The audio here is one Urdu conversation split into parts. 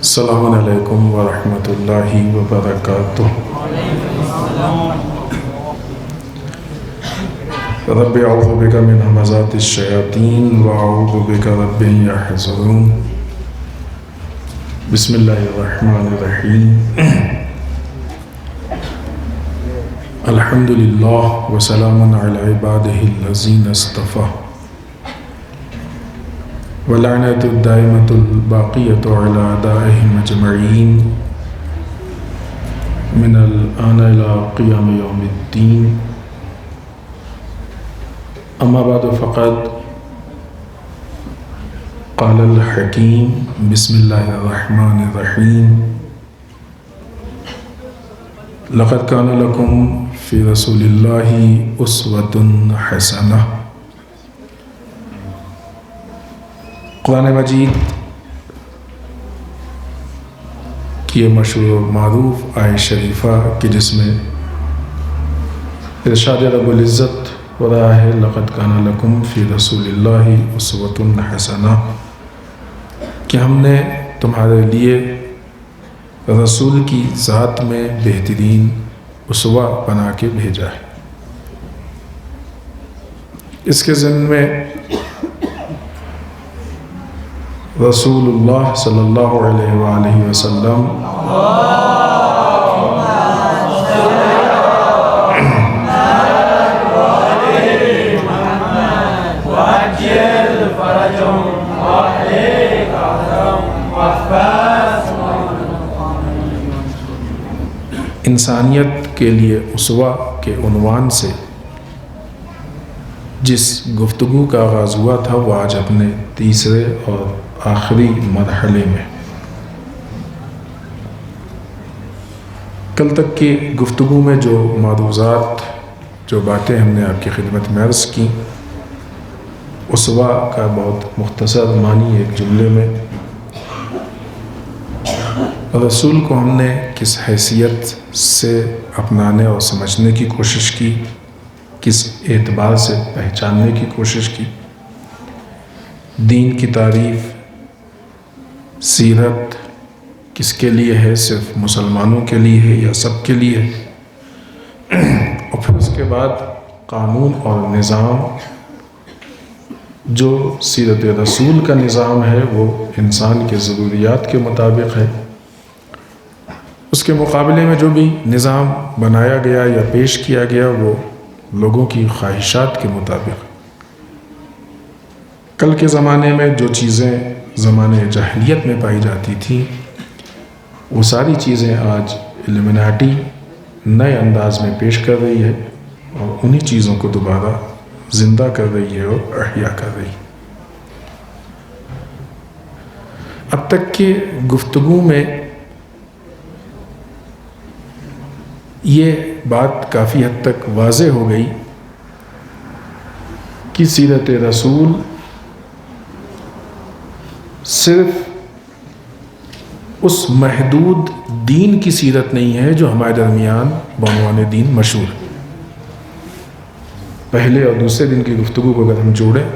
السلام علیکم ورحمۃ اللہ وبرکاتہ۔ رب اعوذ بک من همزات الشیاطین واعوذ بک رب ان یحضرون۔ بسم اللہ الرحمن الرحیم۔ الحمد للہ وسلام علی عبادہ الذین اصطفیٰ واللعنۃ الدائمۃ الباقیۃ علی اعدائہم اجمعین من الآن الی قیام یوم الدین۔ اما بعد فقد قال الحکیم بسم اللہ الرحمن الرحیم۔ لقد کان لکم فی رسول اللہ اسوۃ حسنہ۔ قرآن مجید کی یہ مشہور و معروف آیت شریفہ کہ جس میں ارشاد رب العزت ہو رہا ہے لقد کان لکم فی رسول اللہ اسوۃ حسنہ، کہ ہم نے تمہارے لیے رسول کی ذات میں بہترین اسوہ بنا کے بھیجا ہے۔ اس کے ضمن میں رسول اللہ صلی اللہ علیہ وآلہ وسلم انسانیت کے لیے اسوہ کے عنوان سے جس گفتگو کا آغاز ہوا تھا وہ آج اپنے تیسرے اور آخری مرحلے میں۔ کل تک کی گفتگو میں جو معروضات جو باتیں ہم نے آپ کی خدمت میں عرض کی، اسوہ کا بہت مختصر معنی ایک جملے میں، رسول کو ہم نے کس حیثیت سے اپنانے اور سمجھنے کی کوشش کی، کس اعتبار سے پہچاننے کی کوشش کی، دین کی تعریف، سیرت کس کے لیے ہے، صرف مسلمانوں کے لیے ہے یا سب کے لیے ہے، اور پھر اس کے بعد قانون اور نظام جو سیرت رسول کا نظام ہے وہ انسان کے ضروریات کے مطابق ہے، اس کے مقابلے میں جو بھی نظام بنایا گیا یا پیش کیا گیا وہ لوگوں کی خواہشات کے مطابق۔ کل کے زمانے میں جو چیزیں زمانے جاہلیت میں پائی جاتی تھیں وہ ساری چیزیں آج الومناٹی نئے انداز میں پیش کر رہی ہے اور انہی چیزوں کو دوبارہ زندہ کر رہی ہے اور احیا کر رہی ہے۔ اب تک کی گفتگو میں یہ بات کافی حد تک واضح ہو گئی کہ سیرت رسول صرف اس محدود دین کی سیرت نہیں ہے جو ہمارے درمیان بعنوان دین مشہور ہے۔ پہلے اور دوسرے دن کی گفتگو کو اگر ہم جوڑیں،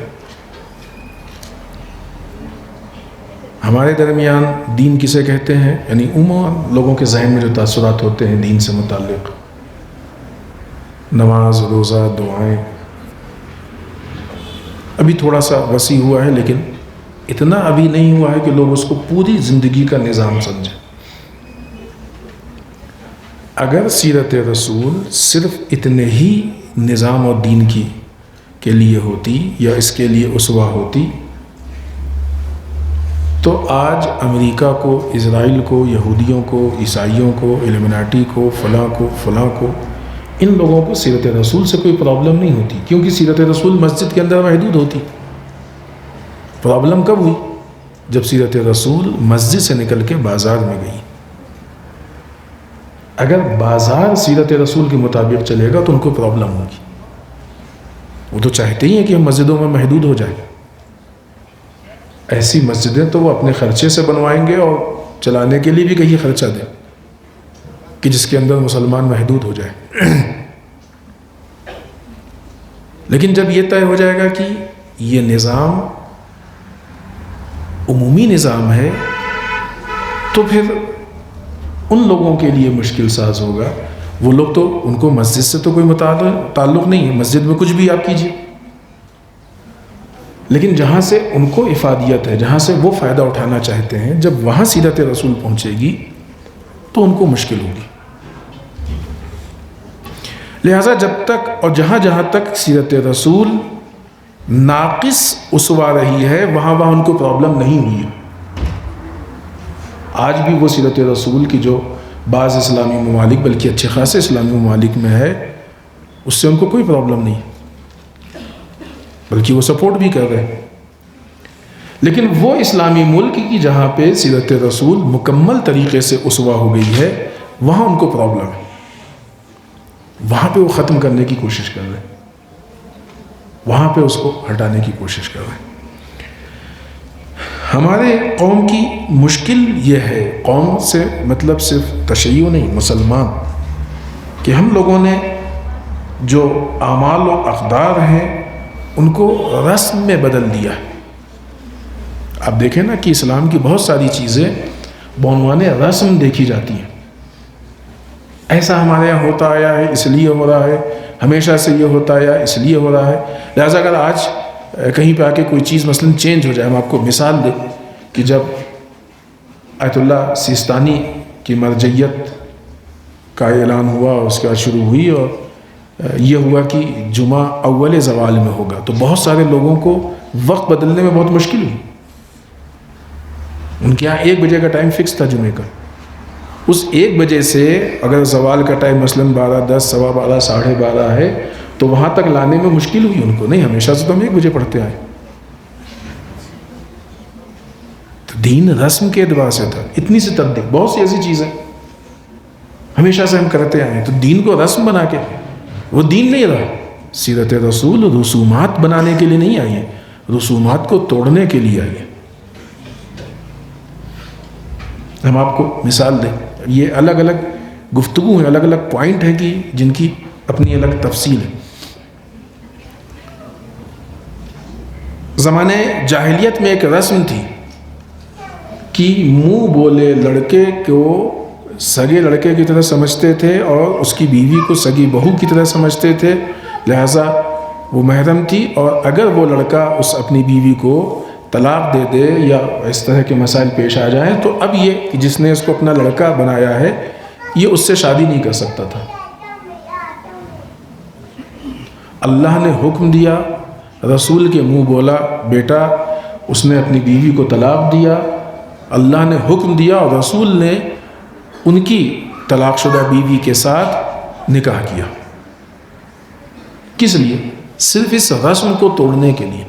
ہمارے درمیان دین کسے کہتے ہیں، یعنی عموماً لوگوں کے ذہن میں جو تاثرات ہوتے ہیں دین سے متعلق، نماز، روزہ، دعائیں، ابھی تھوڑا سا وسیع ہوا ہے لیکن اتنا ابھی نہیں ہوا ہے کہ لوگ اس کو پوری زندگی کا نظام سمجھیں۔ اگر سیرت رسول صرف اتنے ہی نظام اور دین کے لیے ہوتی یا اس کے لیے اسوہ ہوتی تو آج امریکہ کو، اسرائیل کو، یہودیوں کو، عیسائیوں کو، الومناٹی کو، فلاں کو ان لوگوں کو سیرت رسول سے کوئی پرابلم نہیں ہوتی، کیونکہ سیرت رسول مسجد کے اندر محدود ہوتی۔ پرابلم کب ہوئی؟ جب سیرت رسول مسجد سے نکل کے بازار میں گئی۔ اگر بازار سیرت رسول کے مطابق چلے گا تو ان کو پرابلم ہوگی۔ وہ تو چاہتے ہی ہیں کہ ہم مسجدوں میں محدود ہو جائیں، ایسی مسجدیں تو وہ اپنے خرچے سے بنوائیں گے اور چلانے کے لیے بھی کہیں خرچہ دیں کہ جس کے اندر مسلمان محدود ہو جائے۔ لیکن جب یہ طے ہو جائے گا کہ یہ نظام عمومی نظام ہے تو پھر ان لوگوں کے لیے مشکل ساز ہوگا. وہ لوگ تو ان کو مسجد سے تو کوئی تعلق نہیں ہے، مسجد میں کچھ بھی آپ کیجیے، لیکن جہاں سے ان کو افادیت ہے، جہاں سے وہ فائدہ اٹھانا چاہتے ہیں، جب وہاں سیرت رسول پہنچے گی تو ان کو مشکل ہوگی. لہٰذا جب تک اور جہاں جہاں تک سیرت رسول ناقص اسوہ رہی ہے، وہاں ان کو پرابلم نہیں ہوئی ہے. آج بھی وہ سیرت رسول کی جو بعض اسلامی ممالک، بلکہ اچھے خاصے اسلامی ممالک میں ہے، اس سے ان کو کوئی پرابلم نہیں، بلکہ وہ سپورٹ بھی کر رہے ہیں. لیکن وہ اسلامی ملک کی جہاں پہ سیرت رسول مکمل طریقے سے اسوہ ہو گئی ہے، وہاں ان کو پرابلم ہے، وہاں پہ وہ ختم کرنے کی کوشش کر رہے ہیں، وہاں پہ اس کو ہٹانے کی کوشش کر رہے ہیں. ہمارے قوم کی مشکل یہ ہے، قوم سے مطلب صرف تشیع نہیں، مسلمان، کہ ہم لوگوں نے جو اعمال و اقدار ہیں ان کو رسم میں بدل دیا ہے. آپ دیکھیں نا کہ اسلام کی بہت ساری چیزیں بعنوان رسم دیکھی جاتی ہیں. ایسا ہمارے یہاں ہوتا آیا ہے اس لیے ہو رہا ہے، ہمیشہ سے یہ ہوتا آیا اس لیے ہو رہا ہے. لہٰذا اگر آج کہیں پہ آ کے کوئی چیز مثلاً چینج ہو جائے، ہم آپ کو مثال دیں کہ جب آیت اللہ سیستانی کی مرجعیت کا اعلان ہوا، اس کے بعد شروع ہوئی اور یہ ہوا کہ جمعہ اول زوال میں ہوگا، تو بہت سارے لوگوں کو وقت بدلنے میں بہت مشکل ہوئی. ان کے یہاں 1 بجے کا ٹائم فکس تھا جمعے کا. اس 1 بجے سے اگر زوال کا ٹائم مثلاً 12:10، 12:15، 12:30 ہے تو وہاں تک لانے میں مشکل ہوئی ان کو. نہیں، ہمیشہ سے تو ہم 1 بجے پڑھتے آئے. تو دین رسم کے اعتبار سے تھا. اتنی سی تبدیل، بہت سی ایسی چیزیں ہمیشہ سے ہم کرتے آئے ہیں، تو دین کو رسم بنا کے وہ دین نہیں رہا. سیرت رسول رسومات بنانے کے لیے نہیں آئی ہے، رسومات کو توڑنے کے لیے آئی ہے. ہم آپ کو مثال دیں، یہ الگ الگ گفتگو ہیں، الگ الگ پوائنٹ ہیں کہ جن کی اپنی الگ تفصیل ہے. زمانے جاہلیت میں ایک رسم تھی کہ منہ بولے لڑکے کو سگے لڑکے کی طرح سمجھتے تھے اور اس کی بیوی کو سگی بہو کی طرح سمجھتے تھے، لہٰذا وہ محرم تھی. اور اگر وہ لڑکا اس اپنی بیوی کو طلاق دے دے یا اس طرح کے مسائل پیش آ جائیں تو اب یہ کہ جس نے اس کو اپنا لڑکا بنایا ہے یہ اس سے شادی نہیں کر سکتا تھا. اللہ نے حکم دیا، رسول کے منہ بولا بیٹا، اس نے اپنی بیوی کو طلاق دیا. اللہ نے حکم دیا اور رسول نے ان کی طلاق شدہ بیوی کے ساتھ نکاح کیا. کس لیے؟ صرف اس رسم کو توڑنے کے لیے.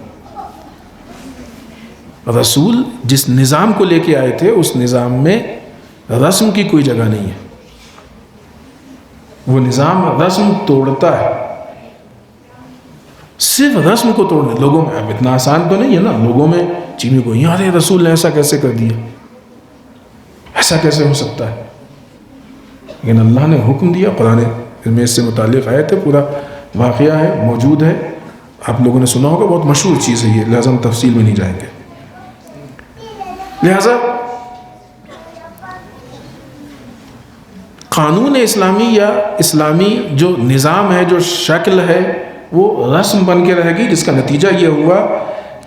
رسول جس نظام کو لے کے آئے تھے اس نظام میں رسم کی کوئی جگہ نہیں ہے. وہ نظام رسم توڑتا ہے، صرف رسم کو توڑنے. لوگوں میں اب اتنا آسان تو نہیں ہے نا، لوگوں میں چیمی کو یار رسول نے ایسا کیسے کر دیا، ایسا کیسے ہو سکتا ہے. لیکن اللہ نے حکم دیا. قرآن میں اس سے متعلق آیت ہے، پورا واقعہ ہے، موجود ہے، آپ لوگوں نے سنا ہوگا، بہت مشہور چیز ہے یہ، لہٰذا ہم تفصیل میں نہیں جائیں گے. لہٰذا قانون اسلامی یا اسلامی جو نظام ہے، جو شکل ہے، وہ رسم بن کے رہے گی، جس کا نتیجہ یہ ہوا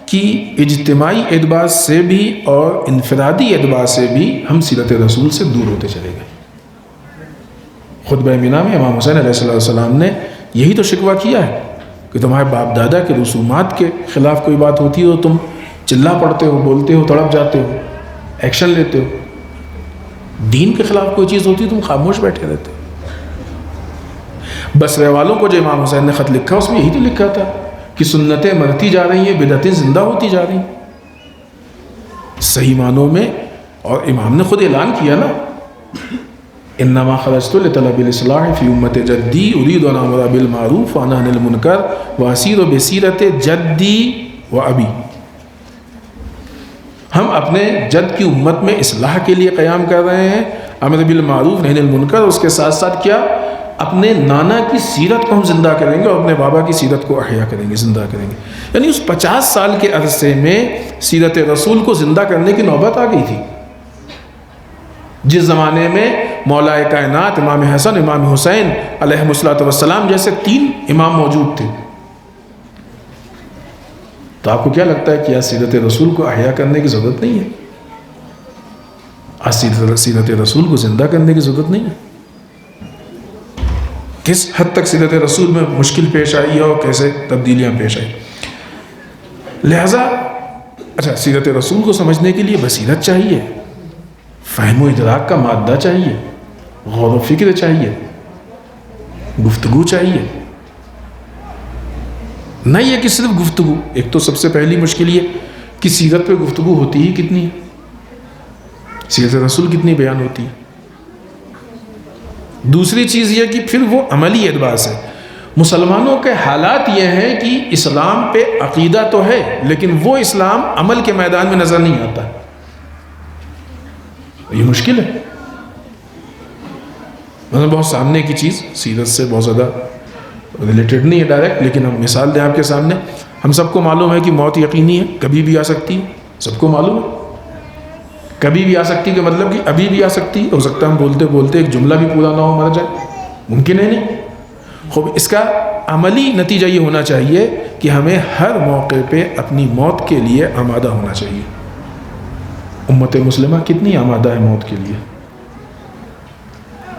کہ اجتماعی اعتبار سے بھی اور انفرادی اعتبار سے بھی ہم سیرت رسول سے دور ہوتے چلے گئے. خطبہ مینا میں امام حسین علیہ السلام نے یہی تو شکوہ کیا ہے کہ تمہارے باپ دادا کے رسومات کے خلاف کوئی بات ہوتی ہے تو تم چلا پڑتے ہو، بولتے ہو، تڑپ جاتے ہو، ایکشن لیتے ہو. دین کے خلاف کوئی چیز ہوتی ہے تم خاموش بیٹھے رہتے ہو. بصرے والوں کو جو امام حسین نے خط لکھا اس میں یہی تو لکھا تھا کہ سنتیں مرتی جا رہی ہیں، بدعتیں زندہ ہوتی جا رہی ہیں صحیح معنوں میں. اور امام نے خود اعلان کیا نا، انما خرجت لطلب الاصلاح فی امت جدی اريد ان امر بالمعروف وانهى عن المنکر واسیر بسیرت جدی و ابی. ہم اپنے جد کی امت میں اصلاح کے لیے قیام کر رہے ہیں، امر بالمعروف نہی عن المنکر، اس کے ساتھ ساتھ کیا، اپنے نانا کی سیرت کو ہم زندہ کریں گے اور اپنے بابا کی سیرت کو احیا کریں گے، زندہ کریں گے. یعنی اس 50 سال کے عرصے میں سیرت رسول کو زندہ کرنے کی نوبت آ گئی تھی. جس زمانے میں مولا کائنات امام حسن امام حسین علیہ الصلوۃ والسلام جیسے 3 امام موجود تھے، تو آپ کو کیا لگتا ہے کہ آج سیرت رسول کو احیا کرنے کی ضرورت نہیں ہے؟ آج سیرت رسول کو زندہ کرنے کی ضرورت نہیں ہے؟ کس حد تک سیرت رسول میں مشکل پیش آئی ہے اور کیسے تبدیلیاں پیش آئی. لہذا اچھا، سیرت رسول کو سمجھنے کے لیے بصیرت چاہیے، فہم و ادراک کا مادہ چاہیے، غور و فکر چاہیے، گفتگو چاہیے. نہیں ہے کہ صرف گفتگو. ایک تو سب سے پہلی مشکل یہ کہ سیرت پہ گفتگو ہوتی ہی کتنی ہے، سیرت رسول کتنی بیان ہوتی ہے. دوسری چیز یہ کہ پھر وہ عملی اعتبار سے مسلمانوں کے حالات یہ ہیں کہ اسلام پہ عقیدہ تو ہے لیکن وہ اسلام عمل کے میدان میں نظر نہیں آتا. یہ مشکل ہے. مطلب بہت سامنے کی چیز، سیرت سے بہت زیادہ ریلیٹڈ نہیں ہے ڈائریکٹ، لیکن ہم مثال دیں آپ کے سامنے. ہم سب کو معلوم ہے کہ موت یقینی ہے، کبھی بھی آ سکتی ہے، سب کو معلوم ہے. کبھی بھی آ سکتی کہ مطلب کہ ابھی بھی آ سکتی. ہو سکتا ہے ہم بولتے بولتے ایک جملہ بھی پورا نہ ہو، مر جائے، ممکن ہے نہیں. خوب اس کا عملی نتیجہ یہ ہونا چاہیے کہ ہمیں ہر موقع پہ اپنی موت کے لیے آمادہ ہونا چاہیے. امت مسلمہ کتنی آمادہ ہے موت کے لیے؟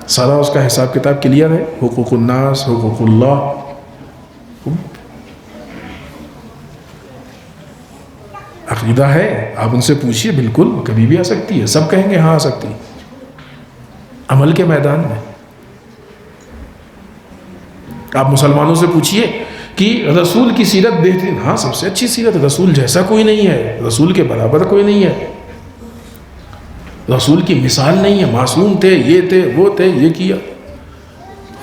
سارا اس کا حساب کتاب کلیئر ہے. حقوق الناس، حقوق اللہ. عقیدہ ہے، آپ ان سے پوچھئے، بالکل کبھی بھی آ سکتی ہے، سب کہیں گے ہاں آ سکتی ہے. عمل کے میدان میں آپ مسلمانوں سے پوچھئے کہ رسول کی سیرت بہترین، ہاں سب سے اچھی سیرت، رسول جیسا کوئی نہیں ہے، رسول کے برابر کوئی نہیں ہے، رسول کی مثال نہیں ہے، معصوم تھے، یہ تھے، وہ تھے، یہ کیا.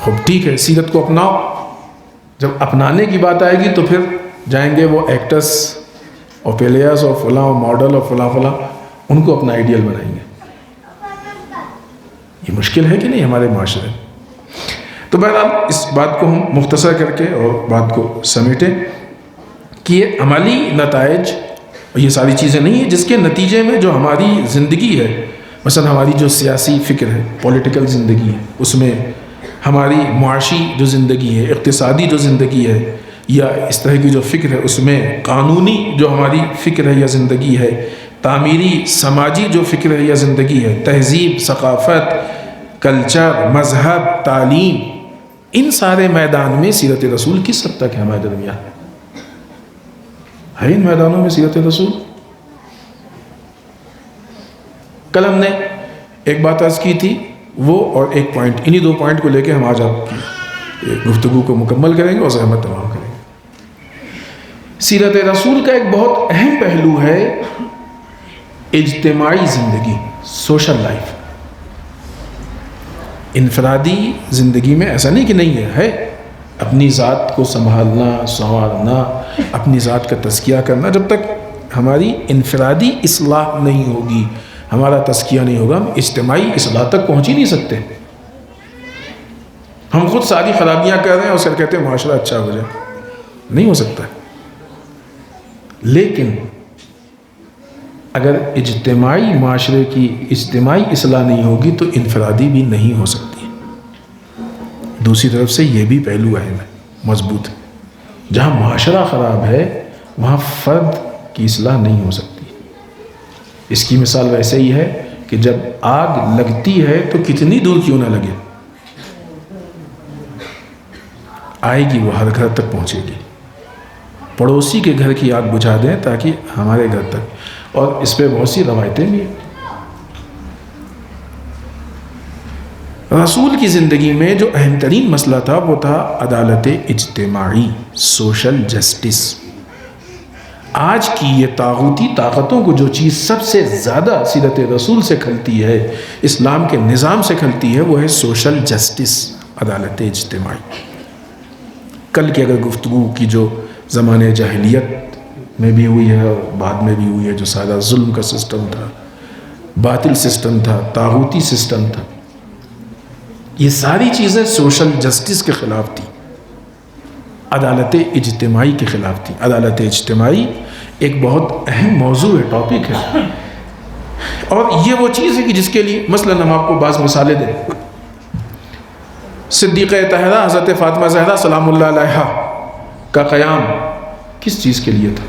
خب ٹھیک ہے، سیرت کو اپناؤ. جب اپنانے کی بات آئے گی تو پھر جائیں گے وہ ایکٹرس اور پلیئرس اور فلاں اور ماڈل اور فلاں فلاں، ان کو اپنا آئیڈیل بنائیں گے. یہ مشکل ہے کہ نہیں ہمارے معاشرے. تو بہرحال اس بات کو ہم مختصر کر کے اور بات کو سمیٹیں کہ یہ عملی نتائج، یہ ساری چیزیں نہیں ہیں جس کے نتیجے میں جو ہماری زندگی ہے، مثلا ہماری جو سیاسی فکر ہے، پولیٹیکل زندگی ہے، اس میں ہماری معاشی جو زندگی ہے، اقتصادی جو زندگی ہے، یا اس طرح کی جو فکر ہے، اس میں قانونی جو ہماری فکر ہے یا زندگی ہے، تعمیری سماجی جو فکر ہے یا زندگی ہے، تہذیب، ثقافت، کلچر، مذہب، تعلیم، ان سارے میدان میں سیرت رسول کس حد تک ہے ہمارے درمیان؟ ہے ان میدانوں میں سیرت رسول؟ کل ہم نے ایک بات عرض کی تھی، وہ اور ایک پوائنٹ، انہی 2 پوائنٹ کو لے کے ہم آج آپ کی گفتگو کو مکمل کریں گے اور زحمت تمام کریں گے. سیرت رسول کا ایک بہت اہم پہلو ہے اجتماعی زندگی، سوشل لائف. انفرادی زندگی میں ایسا نہیں کہ نہیں ہے، اپنی ذات کو سنبھالنا، سنوارنا، اپنی ذات کا تزکیہ کرنا. جب تک ہماری انفرادی اصلاح نہیں ہوگی، ہمارا تزکیہ نہیں ہوگا، ہم اجتماعی اصلاح تک پہنچ ہی نہیں سکتے. ہم خود ساری خرابیاں کر رہے ہیں اور پھر کہتے ہیں معاشرہ اچھا ہو جائے. نہیں ہو سکتا. لیکن اگر اجتماعی معاشرے کی اجتماعی اصلاح نہیں ہوگی تو انفرادی بھی نہیں ہو سکتی. دوسری طرف سے یہ بھی پہلو اہم ہے، مضبوط ہے. جہاں معاشرہ خراب ہے وہاں فرد کی اصلاح نہیں ہو سکتی. اس کی مثال ویسے ہی ہے کہ جب آگ لگتی ہے تو کتنی دور کیوں نہ لگے، آئے گی، وہ ہر گھر تک پہنچے گی. پڑوسی کے گھر کی آگ بجھا دیں تاکہ ہمارے گھر تک. اور اس پہ بہت سی روایتیں بھی ہیں. رسول کی زندگی میں جو اہم ترین مسئلہ تھا وہ تھا عدالت اجتماعی، سوشل جسٹس. آج کی یہ طاغوتی طاقتوں کو جو چیز سب سے زیادہ سیرت رسول سے کھلتی ہے، اسلام کے نظام سے کھلتی ہے، وہ ہے سوشل جسٹس، عدالت اجتماعی. کل کی اگر گفتگو کی جو زمانے جاہلیت میں بھی ہوئی ہے اور بعد میں بھی ہوئی ہے، جو سارا ظلم کا سسٹم تھا، باطل سسٹم تھا، طاغوتی سسٹم تھا، یہ ساری چیزیں سوشل جسٹس کے خلاف تھی، عدالت اجتماعی کے خلاف تھی. عدالت اجتماعی ایک بہت اہم موضوع ہے، ٹاپک ہے. اور یہ وہ چیز ہے کہ جس کے لیے مثلاً ہم آپ کو بعض مثالیں دیں. صدیقہ طاہرہ حضرت فاطمہ زہرا سلام اللہ علیہا کا قیام کس چیز کے لیے تھا؟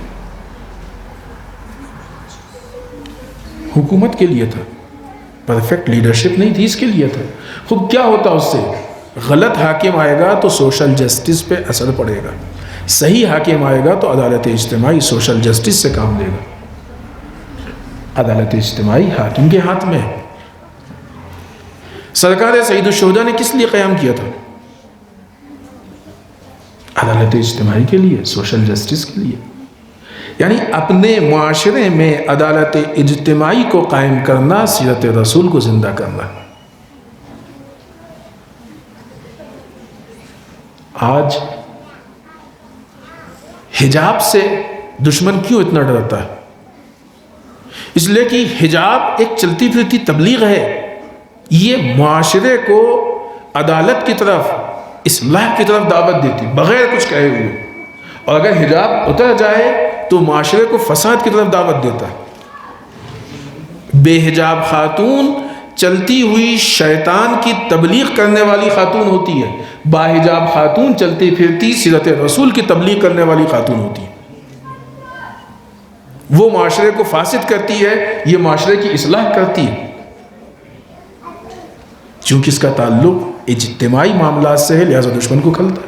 حکومت کے لیے تھا. پرفیکٹ لیڈرشپ نہیں تھی، اس کے لیے تھا. خود کیا ہوتا اس سے؟ غلط حاکم آئے گا تو سوشل جسٹس پہ اثر پڑے گا، صحیح حاکم آئے گا تو عدالت اجتماعی سوشل جسٹس سے کام لے گا. عدالت اجتماعی حاکم کے ہاتھ میں ہے. سرکار سید الشہداء نے کس لیے قیام کیا تھا؟ عدالت اجتماعی کے لیے، سوشل جسٹس کے لیے. یعنی اپنے معاشرے میں عدالت اجتماعی کو قائم کرنا سیرت رسول کو زندہ کرنا. آج حجاب سے دشمن کیوں اتنا ڈرتا ہے؟ اس لیے کہ حجاب ایک چلتی پھرتی تبلیغ ہے. یہ معاشرے کو عدالت کی طرف، اصلاح کی طرف دعوت دیتی بغیر کچھ کہے ہوئے. اور اگر حجاب اتر جائے تو معاشرے کو فساد کی طرف دعوت دیتا ہے. بے حجاب خاتون چلتی ہوئی شیطان کی تبلیغ کرنے والی خاتون ہوتی ہے، با حجاب خاتون چلتی پھرتی سیرت رسول کی تبلیغ کرنے والی خاتون ہوتی ہے. وہ معاشرے کو فاسد کرتی ہے، یہ معاشرے کی اصلاح کرتی ہے. چونکہ اس کا تعلق اجتماعی معاملات سے ہے، لہذا دشمن کو کھلتا ہے.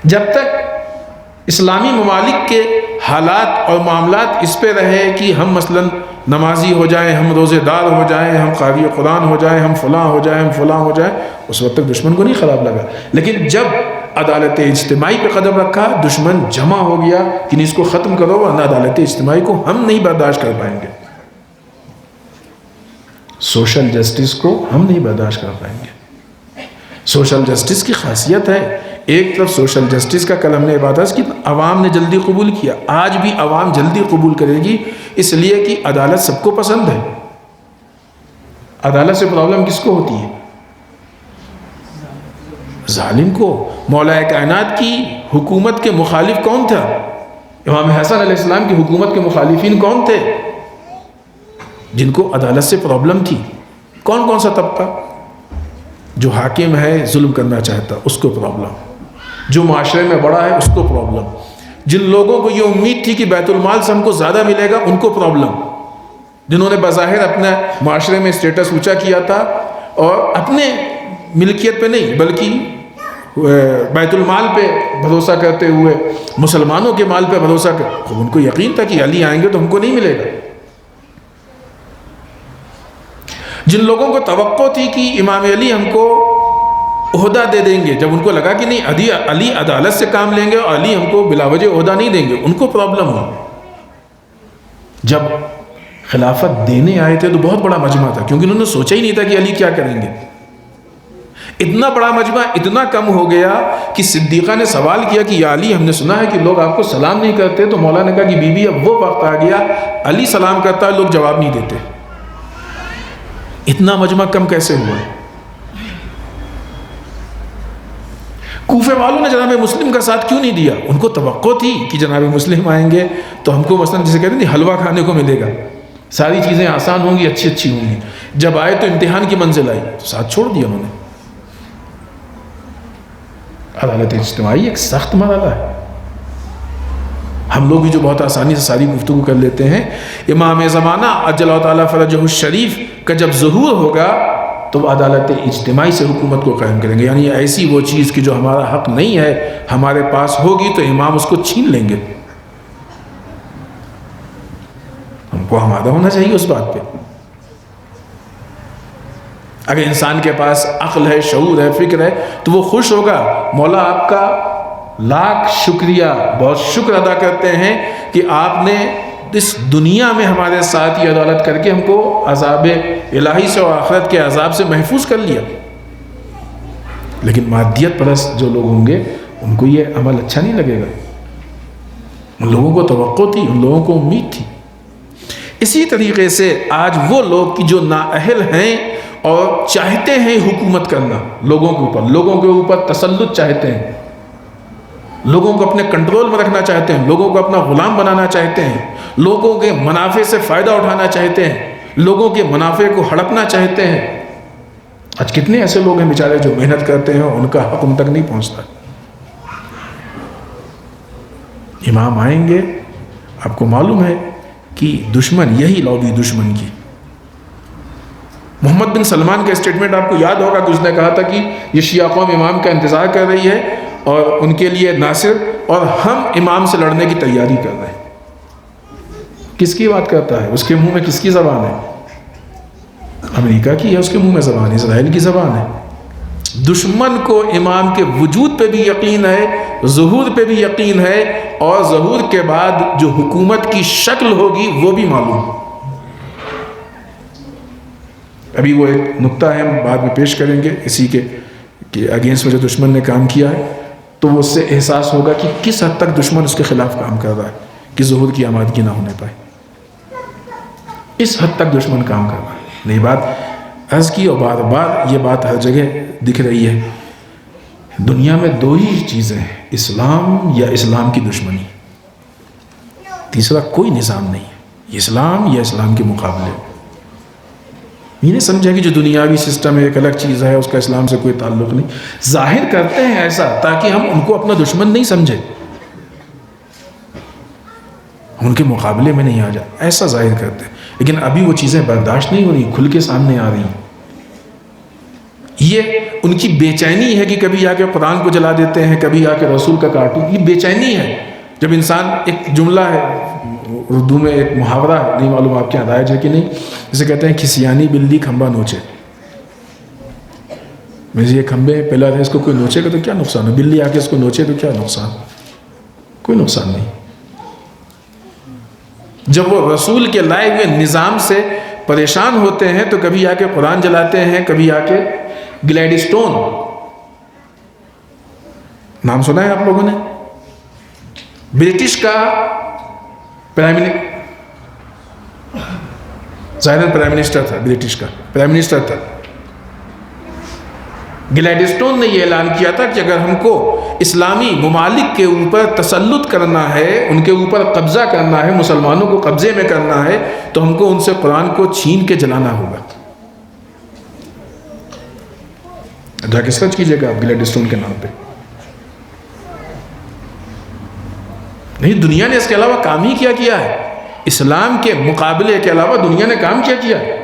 جب تک اسلامی ممالک کے حالات اور معاملات اس پہ رہے کہ ہم مثلاً نمازی ہو جائیں، ہم روزے دار ہو جائیں، ہم قاری قرآن ہو جائیں، ہم فلاں ہو جائیں، ہم فلاں ہو جائیں، اس وقت تک دشمن کو نہیں خراب لگا. لیکن جب عدالت اجتماعی پہ قدم رکھا، دشمن جمع ہو گیا کہ اس کو ختم کرو، ورنہ عدالت اجتماعی کو ہم نہیں برداشت کر پائیں گے، سوشل جسٹس کو ہم نہیں برداشت کر پائیں گے. سوشل جسٹس کی خاصیت ہے، ایک طرف سوشل جسٹس کا کل ہم نے بات ہے کہ عوام نے جلدی قبول کیا، آج بھی عوام جلدی قبول کرے گی، اس لیے کہ عدالت سب کو پسند ہے. عدالت سے پرابلم کس کو ہوتی ہے؟ ظالم کو. مولا کائنات کی حکومت کے مخالف کون تھا؟ امام حسن علیہ السلام کی حکومت کے مخالفین کون تھے؟ جن کو عدالت سے پرابلم تھی. کون کون سا طبقہ؟ جو حاکم ہے ظلم کرنا چاہتا اس کو پرابلم، جو معاشرے میں بڑا ہے اس کو پرابلم، جن لوگوں کو یہ امید تھی کہ بیت المال سے ہم کو زیادہ ملے گا ان کو پرابلم، جنہوں نے بظاہر اپنا معاشرے میں اسٹیٹس اونچا کیا تھا اور اپنے ملکیت پہ نہیں بلکہ بیت المال پہ بھروسہ کرتے ہوئے، مسلمانوں کے مال پہ بھروسہ کر، ان کو یقین تھا کہ علی آئیں گے تو ہم کو نہیں ملے گا. جن لوگوں کو توقع تھی کہ امام علی ہم کو عہدہ دے دیں گے، جب ان کو لگا کہ نہیں علی عدالت سے کام لیں گے اور علی ہم کو بلا وجہ عہدہ نہیں دیں گے، ان کو پرابلم ہو. جب خلافت دینے آئے تھے تو بہت بڑا مجمع تھا، کیونکہ انہوں نے سوچا ہی نہیں تھا کہ علی کیا کریں گے. اتنا بڑا مجمع اتنا کم ہو گیا کہ صدیقہ نے سوال کیا کہ یا علی، ہم نے سنا ہے کہ لوگ آپ کو سلام نہیں کرتے. تو مولا نے کہا کہ بی بی اب وہ وقت آ گیا، علی سلام کرتا ہے، لوگ جواب نہیں دیتے. اتنا مجمع کم کیسے ہوا؟ کوفے والوں نے جناب مسلم کا ساتھ کیوں نہیں دیا؟ ان کو توقع تھی کہ جناب مسلم آئیں گے تو ہم کو مثلا جسے کہتے ہیں حلوہ کھانے کو ملے گا، ساری چیزیں آسان ہوں گی، اچھی ہوں گی. جب آئے تو امتحان کی منزل آئی تو ساتھ چھوڑ دیا انہوں نے. عدالت اجتماعی ایک سخت مرحلہ ہے. ہم لوگ بھی جو بہت آسانی سے ساری گفتگو کر لیتے ہیں. امام زمانہ عجل اللہ تعالیٰ فرجہ الشریف کا جب ظہور ہوگا تو عدالت اجتماعی سے حکومت کو قائم کریں گے. یعنی ایسی وہ چیز کی جو ہمارا حق نہیں ہے ہمارے پاس ہوگی تو امام اس کو چھین لیں گے. ہم کو آمادہ ہونا چاہیے اس بات پہ. اگر انسان کے پاس عقل ہے، شعور ہے، فکر ہے تو وہ خوش ہوگا. مولا آپ کا لاکھ شکریہ، بہت شکر ادا کرتے ہیں کہ آپ نے اس دنیا میں ہمارے ساتھ یہ عدالت کر کے ہم کو عذاب الہی سے اور آخرت کے عذاب سے محفوظ کر لیا. لیکن مادیت پرست جو لوگ ہوں گے ان کو یہ عمل اچھا نہیں لگے گا. ان لوگوں کو توقع تھی، ان لوگوں کو امید تھی. اسی طریقے سے آج وہ لوگ کی جو نااہل ہیں اور چاہتے ہیں حکومت کرنا لوگوں کے اوپر تسلط چاہتے ہیں، لوگوں کو اپنے کنٹرول میں رکھنا چاہتے ہیں، لوگوں کو اپنا غلام بنانا چاہتے ہیں، لوگوں کے منافع سے فائدہ اٹھانا چاہتے ہیں، لوگوں کے منافع کو ہڑپنا چاہتے ہیں۔ آج کتنے ایسے لوگ ہیں بیچارے جو محنت کرتے ہیں اور ان کا حق ان تک نہیں پہنچتا۔ امام آئیں گے، آپ کو معلوم ہے کہ دشمن یہی لابی دشمن کی۔ محمد بن سلمان کا اسٹیٹمنٹ آپ کو یاد ہوگا کہ اس نے کہا تھا کہ یہ شیعہ قوم امام کا انتظار کر رہی ہے اور ان کے لیے ناصر، اور ہم امام سے لڑنے کی تیاری کر رہے ہیں۔ کس کی بات کرتا ہے؟ اس کے منہ میں کس کی زبان ہے؟ امریکہ کی ہے اس کے منہ میں زبان، اسرائیل کی زبان ہے۔ دشمن کو امام کے وجود پہ بھی یقین ہے، ظہور پہ بھی یقین ہے، اور ظہور کے بعد جو حکومت کی شکل ہوگی وہ بھی معلوم ہے۔ ابھی وہ ایک نکتہ ہے، ہم بعد میں پیش کریں گے اسی کے کہ اگینسٹ میں جو دشمن نے کام کیا ہے، تو وہ اس سے احساس ہوگا کہ کس حد تک دشمن اس کے خلاف کام کر رہا ہے کہ ظہور کی آمادگی نہ ہونے پائے۔ اس حد تک دشمن کام کر رہا ہے۔ نئی بات عرض کی، اور بار بار یہ بات ہر جگہ دکھ رہی ہے، دنیا میں دو ہی چیزیں ہیں، اسلام یا اسلام کی دشمنی، تیسرا کوئی نظام نہیں ہے، اسلام یا اسلام کے مقابلے۔ یہ نہیں سمجھا کہ جو دنیاوی سسٹم ہے ایک الگ چیز ہے، اس کا اسلام سے کوئی تعلق نہیں۔ ظاہر کرتے ہیں ایسا تاکہ ہم ان کو اپنا دشمن نہیں سمجھیں، ان کے مقابلے میں نہیں آ جائے، ایسا ظاہر کرتے ہیں۔ لیکن ابھی وہ چیزیں برداشت نہیں ہو رہی، کھل کے سامنے آ رہی ہیں۔ یہ ان کی بے چینی ہے کہ کبھی آ کے قرآن کو جلا دیتے ہیں، کبھی آ کے رسول کا کارٹون، یہ بے چینی ہے۔ جب انسان، ایک جملہ ہے اردو میں، ایک محاورہ ہے، نہیں معلوم آپ کے یہاں رائج ہے کہ نہیں، جسے کہتے ہیں کھسیانی بلی کھمبا نوچے۔ مجھے یہ کھمبے پہلا تھا، اس کو کوئی نوچے گا تو کیا نقصان ہے، بلی آ کے اس کو نوچے تو کیا نقصان، کوئی نقصان نہیں۔ جب وہ رسول کے لائے ہوئے نظام سے پریشان ہوتے ہیں تو کبھی آ کے قرآن جلاتے ہیں، کبھی آ کے گلیڈسٹون، نام سنا ہے آپ لوگوں نے؟ برٹش کا پرائم منسٹر تھا، برٹش کا پرائم منسٹر تھا۔ گلیڈسٹون نے یہ اعلان کیا تھا کہ اگر ہم کو اسلامی ممالک کے اوپر تسلط کرنا ہے، ان کے اوپر قبضہ کرنا ہے، مسلمانوں کو قبضے میں کرنا ہے، تو ہم کو ان سے قرآن کو چھین کے جلانا ہوگا۔ جا کے سرچ کیجئے گا آپ گلیڈسٹون کے نام پہ۔ نہیں، دنیا نے اس کے علاوہ کام ہی کیا ہے، اسلام کے مقابلے کے علاوہ دنیا نے کام کیا ہے۔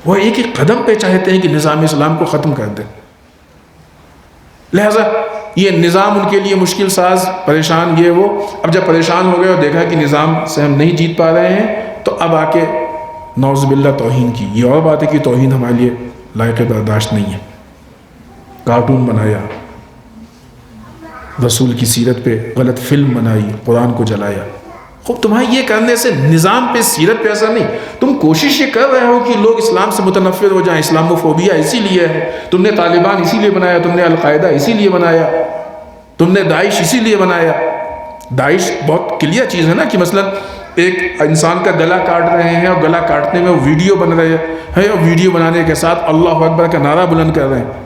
وہ ایک ہی قدم پہ چاہتے ہیں کہ نظام اسلام کو ختم کر دیں، لہذا یہ نظام ان کے لیے مشکل ساز، پریشان، یہ وہ۔ اب جب پریشان ہو گئے اور دیکھا کہ نظام سے ہم نہیں جیت پا رہے ہیں، تو اب آ کے نعوذ باللہ توہین کی۔ یہ اور بات ہے کہ توہین ہمارے لیے لائق برداشت نہیں ہے۔ کارٹون بنایا، رسول کی سیرت پہ غلط فلم بنائی، قرآن کو جلایا۔ خوب تمہیں یہ کرنے سے نظام پہ، سیرت پہ اثر نہیں، تم کوشش یہ کر رہے ہو کہ لوگ اسلام سے متنفر ہو جائیں۔ اسلاموفوبیا اسی لیے ہے، تم نے طالبان اسی لیے بنایا، تم نے القاعدہ اسی لیے بنایا، تم نے داعش اسی لیے بنایا۔ داعش بہت کلیئر چیز ہے نا، کہ مثلا ایک انسان کا گلا کاٹ رہے ہیں اور گلا کاٹنے میں وہ ویڈیو بن رہے ہیں، اور ویڈیو بنانے کے ساتھ اللہ اکبر کا نعرہ بلند کر رہے ہیں۔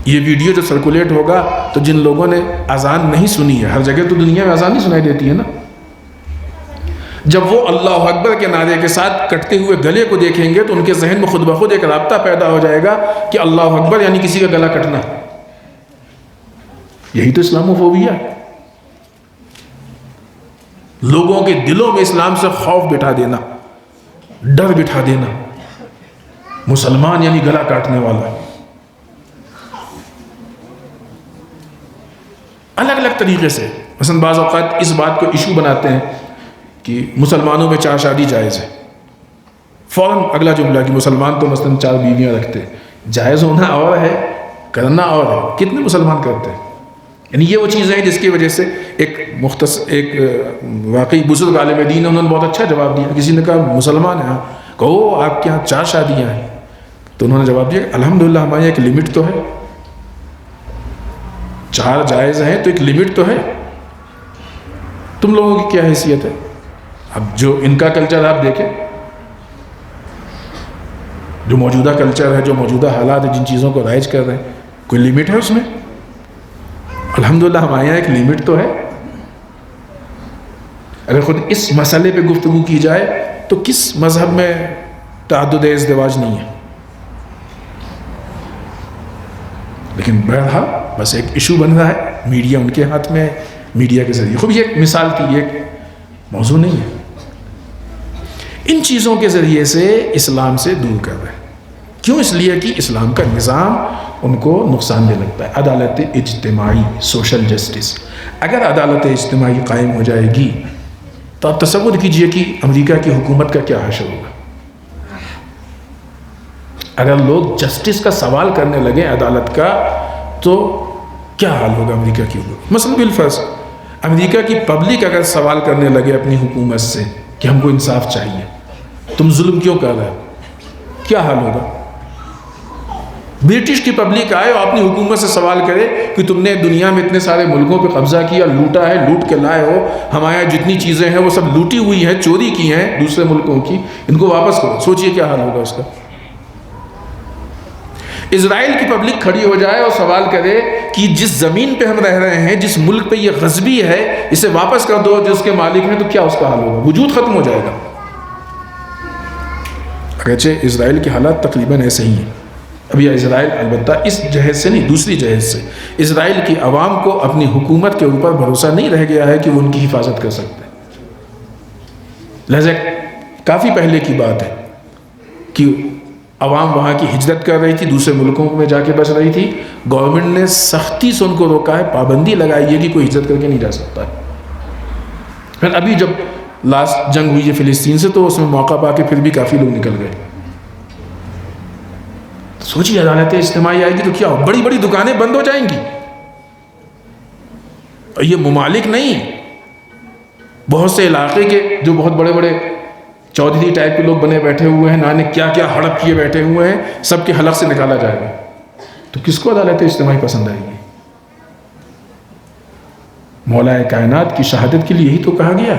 یہ ویڈیو جو سرکولیٹ ہوگا تو جن لوگوں نے اذان نہیں سنی ہے، ہر جگہ تو دنیا میں اذان نہیں سنائی دیتی ہے نا، جب وہ اللہ اکبر کے نعرے کے ساتھ کٹتے ہوئے گلے کو دیکھیں گے تو ان کے ذہن میں خود بخود ایک رابطہ پیدا ہو جائے گا کہ اللہ اکبر یعنی کسی کا گلا کٹنا۔ یہی تو اسلاموفوبیا ہے، لوگوں کے دلوں میں اسلام سے خوف بٹھا دینا، ڈر بٹھا دینا۔ مسلمان یعنی گلا کاٹنے والا۔ الگ الگ طریقے سے، مثلا بعض اوقات اس بات کو ایشو بناتے ہیں کہ مسلمانوں میں 4 شادی جائز ہے، فوراً اگلا جملہ کہ مسلمان تو مثلا 4 بیویاں رکھتے ہیں۔ جائز ہونا اور ہے، کرنا اور ہے۔ کتنے مسلمان کرتے ہیں؟ یعنی یہ وہ چیزیں ہیں جس کی وجہ سے ایک واقعی بزرگ عالم دین، انہوں نے بہت اچھا جواب دیا۔ کسی نے کہا مسلمان ہیں، کہو آپ کے یہاں 4 شادیاں ہیں، تو انہوں نے جواب دیا الحمدللہ ہمارے یہاں ایک لمٹ تو ہے، 4 جائز ہیں تو ایک لمٹ تو ہے۔ تم لوگوں کی کیا حیثیت ہے؟ اب جو ان کا کلچر آپ دیکھیں، جو موجودہ کلچر ہے، جو موجودہ حالات ہیں، جن چیزوں کو رائج کر رہے ہیں، کوئی لیمٹ ہے اس میں؟ الحمدللہ ہمارے یہاں ایک لیمٹ تو ہے. اگر خود اس مسئلے پہ گفتگو کی جائے تو کس مذہب میں تعدد ازدواج نہیں ہے؟ لیکن بہرحال بس ایک ایشو بن رہا ہے، میڈیا ان کے ہاتھ میں ہے، میڈیا کے ذریعے. خوب یہ ایک مثال تھی، یہ ایک موضوع نہیں ہے. ان چیزوں کے ذریعے سے اسلام سے دور کر رہے ہیں. کیوں؟ اس لیے کہ اسلام کا نظام ان کو نقصان دہ لگتا ہے. عدالت اجتماعی، سوشل جسٹس، اگر عدالت اجتماعی قائم ہو جائے گی تو آپ تصور کیجئے کہ امریکہ کی حکومت کا کیا حشر ہوگا. اگر لوگ جسٹس کا سوال کرنے لگے عدالت کا تو کیا حال ہوگا امریکہ کی حکومت. مثلا بالفرض امریکہ کی پبلک اگر سوال کرنے لگے اپنی حکومت سے کہ ہم کو انصاف چاہیے، تم ظلم کیوں کر رہے ہو، کیا حال ہوگا. برٹش کی پبلک آئے اور اپنی حکومت سے سوال کرے کہ تم نے دنیا میں اتنے سارے ملکوں پہ قبضہ کیا، لوٹا ہے، لوٹ کے لائے ہو، ہمارے یہاں جتنی چیزیں ہیں وہ سب لوٹی ہوئی ہیں، چوری کی ہیں دوسرے ملکوں کی، ان کو واپس کرو. سوچئے کیا حال ہوگا اس کا. اسرائیل کی پبلک کھڑی ہو جائے اور سوال کرے کہ جس زمین پہ ہم رہ رہے ہیں، جس ملک پہ یہ غصبی ہے، اسے واپس کر دو جو اس کے مالک ہیں، تو کیا اس کا حال ہوگا. وجود ختم ہو جائے گا. اگرچہ اسرائیل کے حالات تقریباً ایسے ہی ہیں. اب یہ اسرائیل البتہ اس جہیز سے نہیں، دوسری جہیز سے اسرائیل کی عوام کو اپنی حکومت کے اوپر بھروسہ نہیں رہ گیا ہے کہ وہ ان کی حفاظت کر سکتے. لہذا کافی پہلے کی بات ہے کہ عوام وہاں کی ہجرت کر رہی تھی، دوسرے ملکوں میں جا کے بس رہی تھی. گورنمنٹ نے سختی سے ان کو روکا ہے، پابندی لگائی ہے کہ کوئی ہجرت کر کے نہیں جا سکتا ہے. پھر ابھی جب لاسٹ جنگ ہوئی ہے فلسطین سے تو اس میں موقع پا کے پھر بھی کافی لوگ نکل گئے. سوچیے عدالت اجتماعی آئے گی تو کیا ہو، بڑی بڑی دکانیں بند ہو جائیں گی. اور یہ ممالک نہیں، بہت سے علاقے کے جو بہت بڑے بڑے چودھری ٹائپ کے لوگ بنے بیٹھے ہوئے ہیں، نہ کیا کیا ہڑپ کیے بیٹھے ہوئے ہیں، سب کے حلق سے نکالا جائے گا. تو کس کو عدالت اجتماعی پسند آئے گی؟ مولا کائنات کی شہادت کے لیے یہی تو کہا گیا.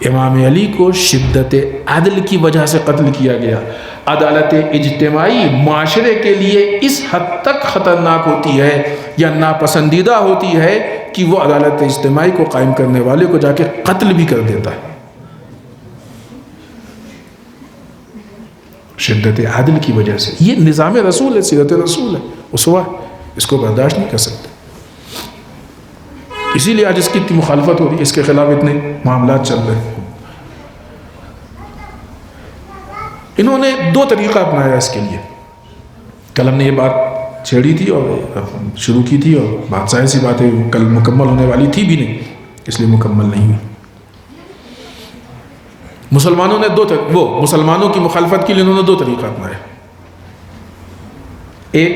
امام علی کو شدت عدل کی وجہ سے قتل کیا گیا. عدالت اجتماعی معاشرے کے لیے اس حد تک خطرناک ہوتی ہے یا ناپسندیدہ ہوتی ہے کہ وہ عدالت اجتماعی کو قائم کرنے والے کو جا کے قتل بھی کر دیتا ہے. شدت عدل کی وجہ سے. یہ نظام رسول ہے، سیرت رسول ہے، اسوہ، اس کو برداشت نہیں کر سکتے. اسی لیے آج اس کی اتنی مخالفت ہو رہی ہے، اس کے خلاف اتنے معاملات چل رہے ہیں. انہوں نے دو طریقہ اپنایا اس کے لیے. کل ہم نے یہ بات چھیڑی تھی اور شروع کی تھی، اور بات ظاہر سی بات ہے کل مکمل ہونے والی تھی بھی نہیں، اس لیے مکمل نہیں ہوئی. مسلمانوں نے مسلمانوں کی مخالفت کے لیے انہوں نے دو طریقہ اپنایا. ایک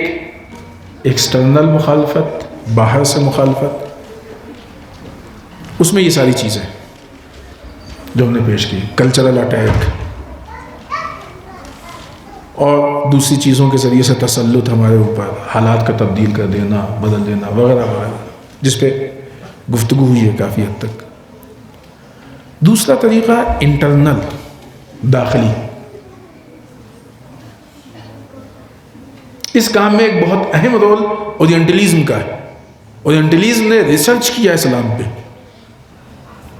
ایکسٹرنل مخالفت، باہر سے مخالفت، اس میں یہ ساری چیزیں جو ہم نے پیش کی، کلچرل اٹیک اور دوسری چیزوں کے ذریعے سے تسلط ہمارے اوپر، حالات کا تبدیل کر دینا، بدل دینا وغیرہ وغیرہ، جس پہ گفتگو ہوئی ہے کافی حد تک. دوسرا طریقہ انٹرنل، داخلی. اس کام میں ایک بہت اہم رول اورینٹلزم کا ہے. اورینٹلزم نے ریسرچ کیا اسلام پہ،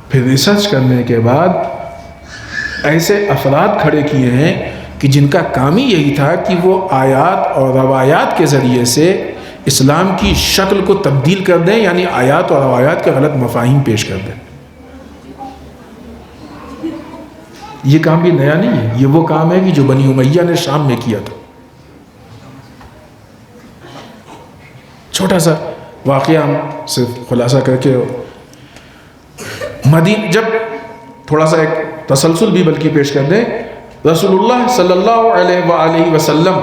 پھر ریسرچ کرنے کے بعد ایسے افراد کھڑے کیے ہیں کہ جن کا کام ہی یہی تھا کہ وہ آیات اور روایات کے ذریعے سے اسلام کی شکل کو تبدیل کر دیں، یعنی آیات اور روایات کے غلط مفاہیم پیش کر دیں. یہ کام بھی نیا نہیں ہے، یہ وہ کام ہے کہ جو بنی امیہ نے شام میں کیا تھا. چھوٹا سا واقعہ ہم صرف خلاصہ کر کے، جب تھوڑا سا ایک تسلسل بھی بلکہ پیش کر دیں. رسول اللہ صلی اللہ علیہ وآلہ وسلم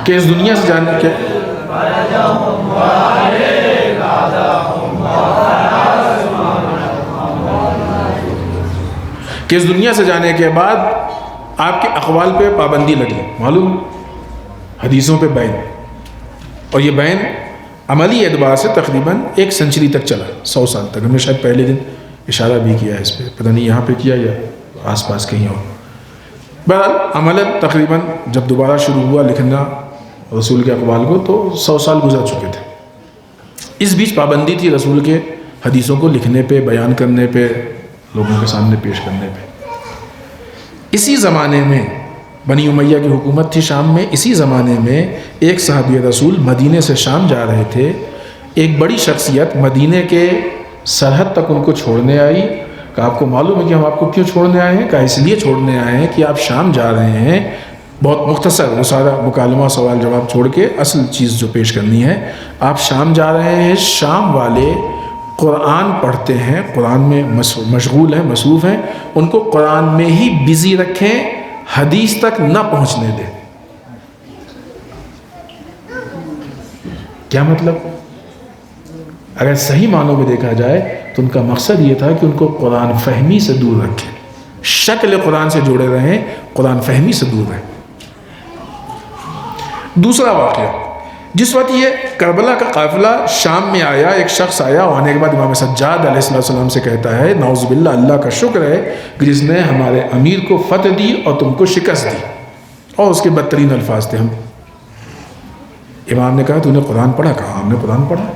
کہ اس دنیا سے جانے کے کے بعد آپ کے اقوال پہ پابندی لگی. معلوم حدیثوں پہ بین، اور یہ بین عملی اعتبار سے تقریباً 1 سنچری تک چلا، 100 سال تک. ہم نے شاید پہلے دن اشارہ بھی کیا ہے اس پہ، پتہ نہیں یہاں پہ کیا یا آس پاس کہیں اور. بہرحال عملاً تقریباً جب دوبارہ شروع ہوا لکھنا رسول کے اقوال کو تو 100 سال گزر چکے تھے. اس بیچ پابندی تھی رسول کے حدیثوں کو لکھنے پہ، بیان کرنے پہ، لوگوں کے سامنے پیش کرنے پہ. اسی زمانے میں بنی امیہ کی حکومت تھی شام میں. اسی زمانے میں ایک صحابی رسول مدینے سے شام جا رہے تھے. ایک بڑی شخصیت مدینے کے سرحد تک ان کو چھوڑنے آئی. کہا آپ کو معلوم ہے کہ ہم آپ کو کیوں چھوڑنے آئے ہیں؟ کہا اس لیے چھوڑنے آئے ہیں کہ آپ شام جا رہے ہیں. بہت مختصر وہ سارا مکالمہ سوال جواب چھوڑ کے اصل چیز جو پیش کرنی ہے، آپ شام جا رہے ہیں، شام والے قرآن پڑھتے ہیں، قرآن میں مشغول ہیں، مصروف ہیں، ان کو قرآن میں ہی بزی رکھیں، حدیث تک نہ پہنچنے دیں. کیا مطلب؟ اگر صحیح معنوں میں دیکھا جائے تو ان کا مقصد یہ تھا کہ ان کو قرآن فہمی سے دور رکھیں، شکل قرآن سے جڑے رہیں، قرآن فہمی سے دور رہیں. دوسرا واقعہ، جس وقت یہ کربلا کا قافلہ شام میں آیا، ایک شخص آیا، آنے کے بعد امام سجاد علیہ السلام سے کہتا ہے نعوذ باللہ اللہ کا شکر ہے کہ جس نے ہمارے امیر کو فتح دی اور تم کو شکست دی. اور اس کے بدترین الفاظ تھے. ہم امام نے کہا تو نے قرآن پڑھا؟ کہا ہم نے قرآن پڑھا.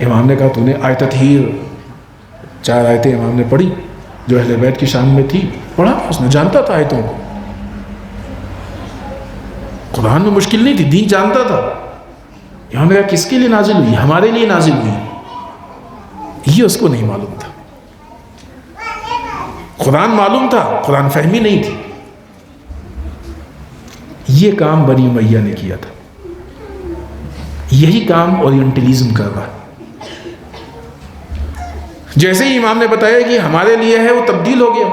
امام نے کہا تو نے آیت تطہیر 4 آیتیں امام نے پڑھی جو اہل بیت کی شان میں تھی، پڑھا. اس نے جانتا تھا آیتوں کو، قرآن میں مشکل نہیں تھی، دین جانتا تھا. امام نے کہا کس کے لیے نازل ہوئی؟ ہمارے لیے نازل ہوئی. یہ اس کو نہیں معلوم تھا. قرآن معلوم تھا، قرآن فہمی نہیں تھی. یہ کام بنی امیہ نے کیا تھا. یہی کام اورینٹلزم کر رہا ہے. جیسے ہی امام نے بتایا کہ ہمارے لیے ہے، وہ تبدیل ہو گیا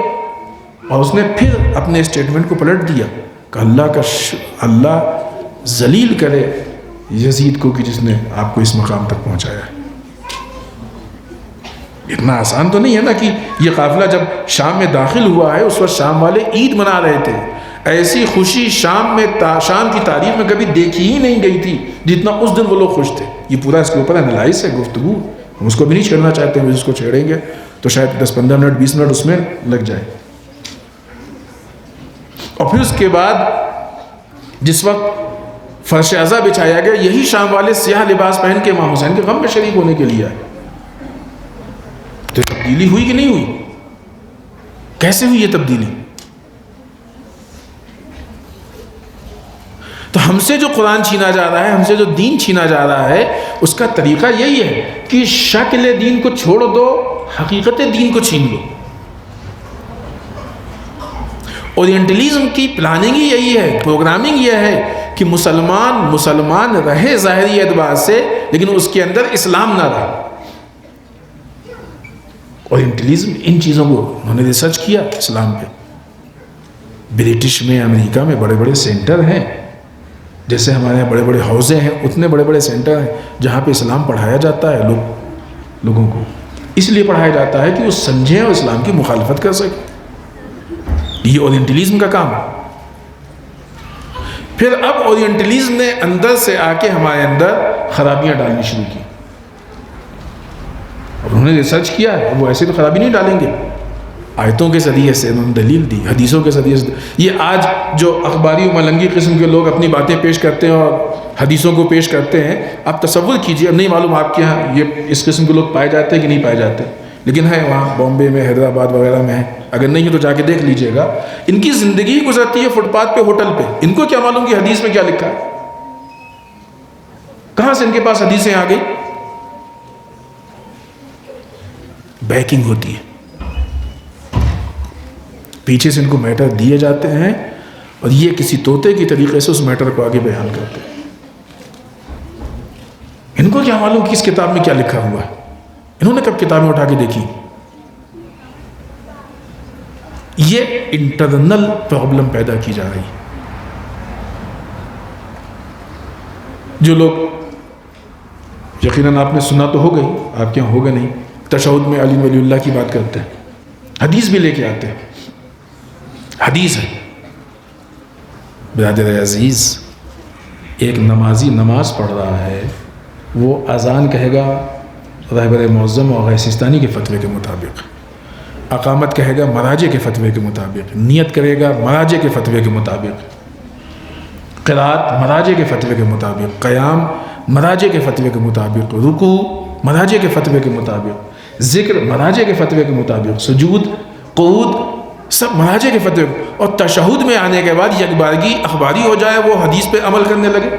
اور اس نے پھر اپنے اسٹیٹمنٹ کو پلٹ دیا کہ اللہ ذلیل کرے یزید کو کہ جس نے آپ کو اس مقام تک پہنچایا ہے. اتنا آسان تو نہیں ہے نا کہ یہ قافلہ جب شام میں داخل ہوا ہے اس وقت شام والے عید منا رہے تھے. ایسی خوشی شام میں شام کی تاریخ میں کبھی دیکھی ہی نہیں گئی تھی جتنا اس دن وہ لوگ خوش تھے. یہ پورا اس کے اوپر انالائز ہے، گفتگو. ہم اس کو بھی نہیں چھیڑنا چاہتے ہیں، اس کو چھیڑیں گے تو شاید 10-15 منٹ 20 منٹ اس میں لگ جائے. اور پھر اس کے بعد جس وقت فرش عزا بچھایا گیا، یہی شام والے سیاہ لباس پہن کے امام حسین کے غم میں شریک ہونے کے لیے آئے. تو تبدیلی ہوئی کہ نہیں ہوئی؟ کیسے ہوئی یہ تبدیلی؟ تو ہم سے جو قرآن چھینا جا رہا ہے، ہم سے جو دین چھینا جا رہا ہے، اس کا طریقہ یہی ہے کہ شکل دین کو چھوڑ دو، حقیقت دین کو چھین لو. اورینٹلزم کی پلاننگ ہی یہی ہے، پروگرامنگ یہ ہے کہ مسلمان رہے ظاہری اعتبار سے لیکن اس کے اندر اسلام نہ رہا. اورینٹلزم ان چیزوں کو انہوں نے ریسرچ کیا اسلام پہ. برٹش میں، امریکہ میں بڑے بڑے سینٹر ہیں، جیسے ہمارے یہاں بڑے بڑے حوزے ہیں، اتنے بڑے بڑے سینٹر ہیں جہاں پہ اسلام پڑھایا جاتا ہے. لوگوں کو اس لیے پڑھایا جاتا ہے کہ وہ سمجھیں اور اسلام کی مخالفت کر سکیں. یہ اورینٹلزم کا کام ہے. پھر اب اورینٹلزم نے اندر سے آ کے ہمارے اندر خرابیاں ڈالنی شروع کی. اب انہوں نے ریسرچ کیا ہے، وہ ایسے تو خرابی نہیں ڈالیں گے. آیتوں کے ذریعے سے انہوں نے دلیل دی، حدیثوں کے ذریعے سے. یہ آج جو اخباری و ملنگی قسم کے لوگ اپنی باتیں پیش کرتے ہیں اور حدیثوں کو پیش کرتے ہیں، آپ تصور کیجئے، اب نہیں معلوم آپ کے یہاں یہ اس قسم کے لوگ پائے جاتے ہیں کہ نہیں پائے جاتے، لیکن ہے وہاں بامبے میں، حیدرآباد وغیرہ میں ہے. اگر نہیں ہے تو جا کے دیکھ لیجئے گا. ان کی زندگی گزرتی ہے فٹ پاتھ پہ، ہوٹل پہ. ان کو کیا معلوم کہ حدیث میں کیا لکھا ہے؟ کہاں سے ان کے پاس حدیثیں آ گئی؟ بیکنگ ہوتی ہے، پیچھے سے ان کو میٹر دیے جاتے ہیں اور یہ کسی طوطے کی طریقے سے اس میٹر کو آگے بیان کرتے ہیں. ان کو کیا معلوم کہ اس کتاب میں کیا لکھا ہوا ہے؟ انہوں نے کب کتابیں اٹھا کے دیکھی؟ یہ انٹرنل پرابلم پیدا کی جا رہی ہے. جو لوگ یقیناً آپ نے سنا تو ہو گئی، آپ کے یہاں ہوگا نہیں، تشہد میں علی ولی اللہ کی بات کرتے ہیں، حدیث بھی لے کے آتے ہیں. حدیث ہے برادر عزیز، ایک نمازی نماز پڑھ رہا ہے، وہ اذان کہے گا رہبر معظم و آغا سستانی کے فتوے کے مطابق، اقامت کہے گا مراجع کے فتوے کے مطابق، نیت کرے گا مراجع کے فتوے کے مطابق، قرات مراجع کے فتوے کے مطابق، قیام مراجع کے فتوے کے مطابق، رکوع مراجع کے فتوے کے مطابق، ذکر مراجع کے فتوے کے مطابق، سجود قعود سب مراجع کے فتوے، اور تشہد میں آنے کے بعد یک بارگی اخباری ہو جائے، وہ حدیث پہ عمل کرنے لگے۔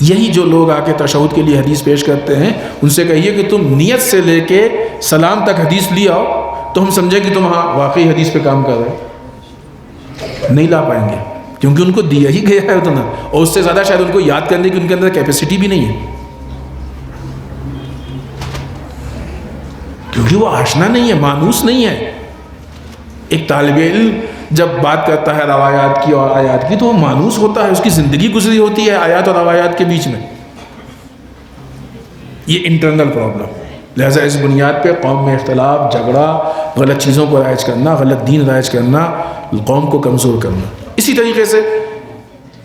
یہی جو لوگ آ کے تشہد کے لیے حدیث پیش کرتے ہیں، ان سے کہیے کہ تم نیت سے لے کے سلام تک حدیث لے آؤ تو ہم سمجھیں کہ تم ہاں واقعی حدیث پہ کام کر رہے، نہیں لا پائیں گے، کیونکہ ان کو دیا ہی گیا ہے اتنا، اور اس سے زیادہ شاید ان کو یاد کرنے کی ان کے اندر کیپیسٹی بھی نہیں ہے، کیونکہ وہ آشنا نہیں ہے، مانوس نہیں ہے۔ ایک طالب علم جب بات کرتا ہے روایات کی اور آیات کی تو وہ مانوس ہوتا ہے، اس کی زندگی گزری ہوتی ہے آیات اور روایات کے بیچ میں۔ یہ انٹرنل پرابلم، لہذا اس بنیاد پہ قوم میں اختلاف، جھگڑا، غلط چیزوں کو رائج کرنا، غلط دین رائج کرنا، قوم کو کمزور کرنا۔ اسی طریقے سے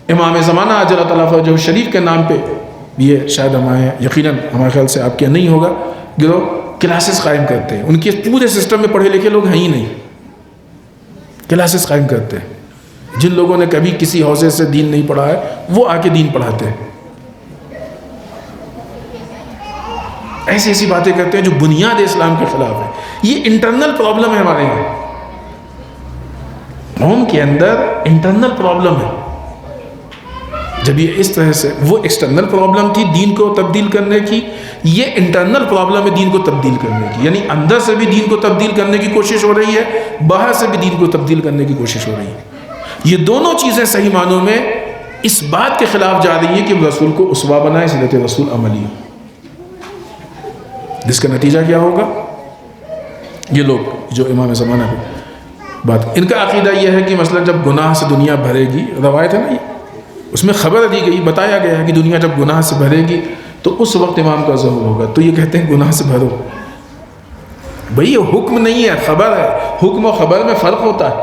امام زمانہ عجل اللہ تعالیٰ فرجہ شریف کے نام پہ، یہ شاید ہمارے یقیناً ہمارے خیال سے آپ کے نہیں ہوگا، گروہ کلاسز قائم کرتے ہیں، ان کے پورے سسٹم میں پڑھے لکھے لوگ ہیں ہی نہیں، کلاسز قائم کرتے ہیں، جن لوگوں نے کبھی کسی حوزے سے دین نہیں پڑھا ہے وہ آ کے دین پڑھاتے ہیں، ایسی ایسی باتیں کرتے ہیں جو بنیاد اسلام کے خلاف ہے۔ یہ انٹرنل پرابلم ہے ہمارے یہاں، قوم کے اندر انٹرنل پرابلم ہے۔ جب یہ اس طرح سے، وہ ایکسٹرنل پرابلم تھی دین کو تبدیل کرنے کی، یہ انٹرنل پرابلم ہے دین کو تبدیل کرنے کی، یعنی اندر سے بھی دین کو تبدیل کرنے کی کوشش ہو رہی ہے، باہر سے بھی دین کو تبدیل کرنے کی کوشش ہو رہی ہے۔ یہ دونوں چیزیں صحیح معنوں میں اس بات کے خلاف جا رہی ہیں کہ رسول کو اسوہ بنائے، سیرت رسول عملی، جس کا نتیجہ کیا ہوگا؟ یہ لوگ جو امام زمانہ پہ بات، ان کا عقیدہ یہ ہے کہ مثلا جب گناہ سے دنیا بھرے گی، روایت ہے نا یہ، اس میں خبر دی گئی، بتایا گیا ہے کہ دنیا جب گناہ سے بھرے گی تو اس وقت امام کا ظہور ہوگا، تو یہ کہتے ہیں گناہ سے بھرو۔ بھئی یہ حکم نہیں ہے، خبر ہے، حکم و خبر میں فرق ہوتا ہے،